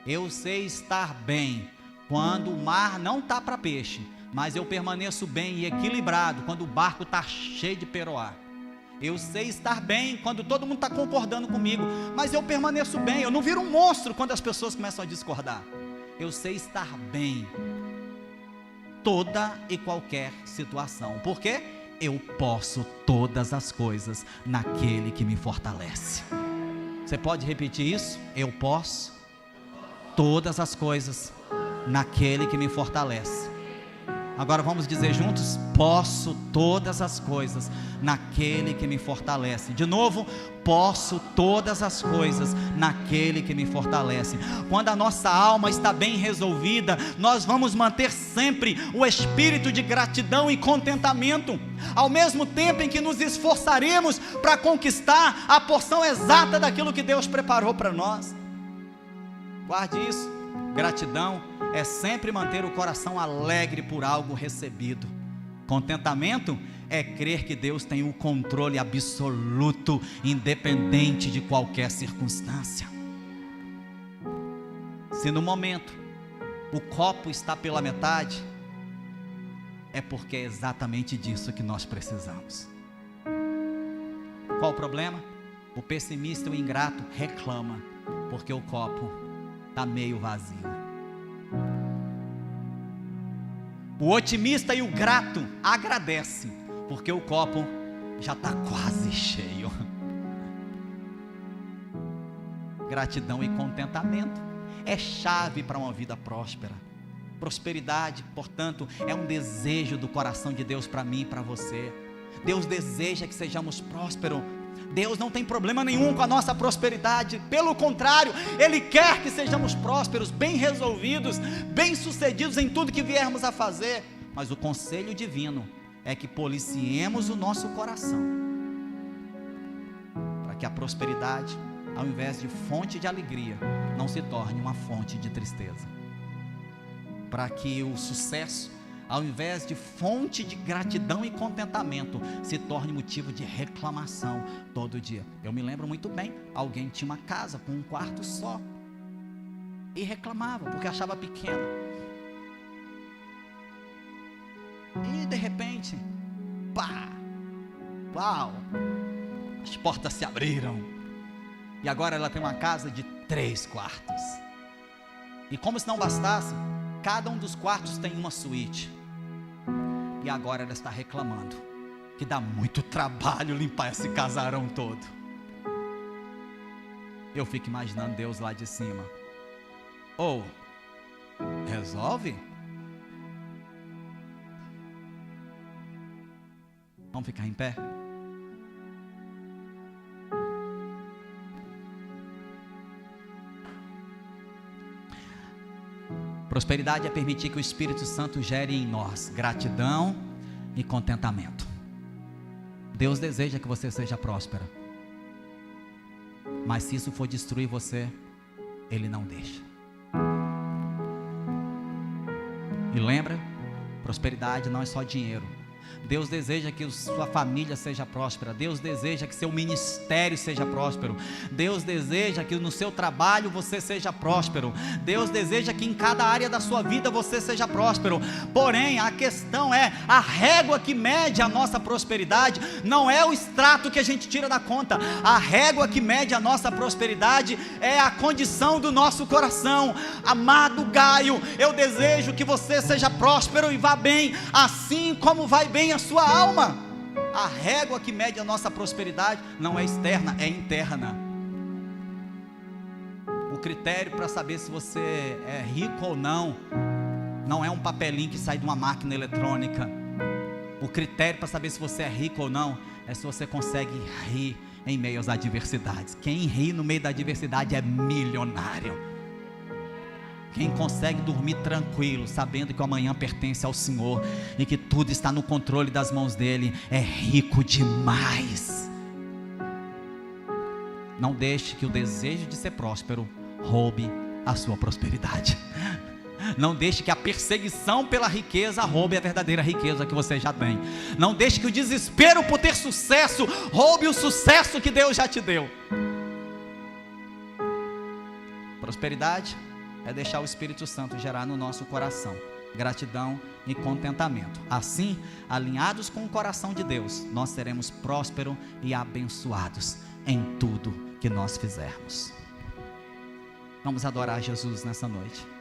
Eu sei estar bem quando o mar não está para peixe, mas eu permaneço bem e equilibrado quando o barco está cheio de peroá. Eu sei estar bem quando todo mundo está concordando comigo, mas eu permaneço bem, eu não viro um monstro quando as pessoas começam a discordar. Eu sei estar bem toda e qualquer situação, porque eu posso todas as coisas naquele que me fortalece. Você pode repetir isso? Eu posso todas as coisas naquele que me fortalece. Agora vamos dizer juntos, posso todas as coisas naquele que me fortalece. De novo, posso todas as coisas naquele que me fortalece. Quando a nossa alma está bem resolvida, nós vamos manter sempre o espírito de gratidão e contentamento, ao mesmo tempo em que nos esforçaremos para conquistar a porção exata daquilo que Deus preparou para nós. Guarde isso. Gratidão é sempre manter o coração alegre por algo recebido. Contentamento é crer que Deus tem o controle absoluto, independente de qualquer circunstância. Se no momento o copo está pela metade, é porque é exatamente disso que nós precisamos. Qual o problema? O pessimista e o ingrato reclama porque o copo está meio vazio. O otimista e o grato agradecem porque o copo já está quase cheio. Gratidão e contentamento é chave para uma vida próspera. Prosperidade, portanto, é um desejo do coração de Deus para mim e para você. Deus deseja que sejamos prósperos. Deus não tem problema nenhum com a nossa prosperidade, pelo contrário, Ele quer que sejamos prósperos, bem resolvidos, bem sucedidos em tudo que viermos a fazer. Mas o conselho divino é que policiemos o nosso coração, para que a prosperidade, ao invés de fonte de alegria, não se torne uma fonte de tristeza, para que o sucesso, ao invés de fonte de gratidão e contentamento, se torne motivo de reclamação todo dia. Eu me lembro muito bem, alguém tinha uma casa com um quarto só e reclamava porque achava pequena. E de repente, pá, uau, as portas se abriram e agora ela tem uma casa de 3 quartos. E como se não bastasse, cada um dos quartos tem uma suíte. E agora ela está reclamando que dá muito trabalho limpar esse casarão todo. Eu fico imaginando Deus lá de cima. Resolve? Vamos ficar em pé? Prosperidade é permitir que o Espírito Santo gere em nós gratidão e contentamento. Deus deseja que você seja próspera, mas se isso for destruir você, Ele não deixa. E lembra, prosperidade não é só dinheiro. Deus deseja que sua família seja próspera. Deus deseja que seu ministério seja próspero. Deus deseja que no seu trabalho você seja próspero. Deus deseja que em cada área da sua vida você seja próspero. Porém, a questão é, a régua que mede a nossa prosperidade não é o extrato que a gente tira da conta. A régua que mede a nossa prosperidade é a condição do nosso coração. Amado Gaio, eu desejo que você seja próspero e vá bem, assim como vai bem a sua alma. A régua que mede a nossa prosperidade não é externa, é interna. O critério para saber se você é rico ou não é um papelinho que sai de uma máquina eletrônica. O critério para saber se você é rico ou não é se você consegue rir em meio às adversidades. Quem ri no meio da adversidade é milionário. Quem consegue dormir tranquilo, sabendo que o amanhã pertence ao Senhor e que tudo está no controle das mãos dele, é rico demais. Não deixe que o desejo de ser próspero roube a sua prosperidade. Não deixe que a perseguição pela riqueza roube a verdadeira riqueza que você já tem. Não deixe que o desespero por ter sucesso roube o sucesso que Deus já te deu. Prosperidade é deixar o Espírito Santo gerar no nosso coração gratidão e contentamento. Assim, alinhados com o coração de Deus, nós seremos prósperos e abençoados em tudo que nós fizermos. Vamos adorar Jesus nessa noite.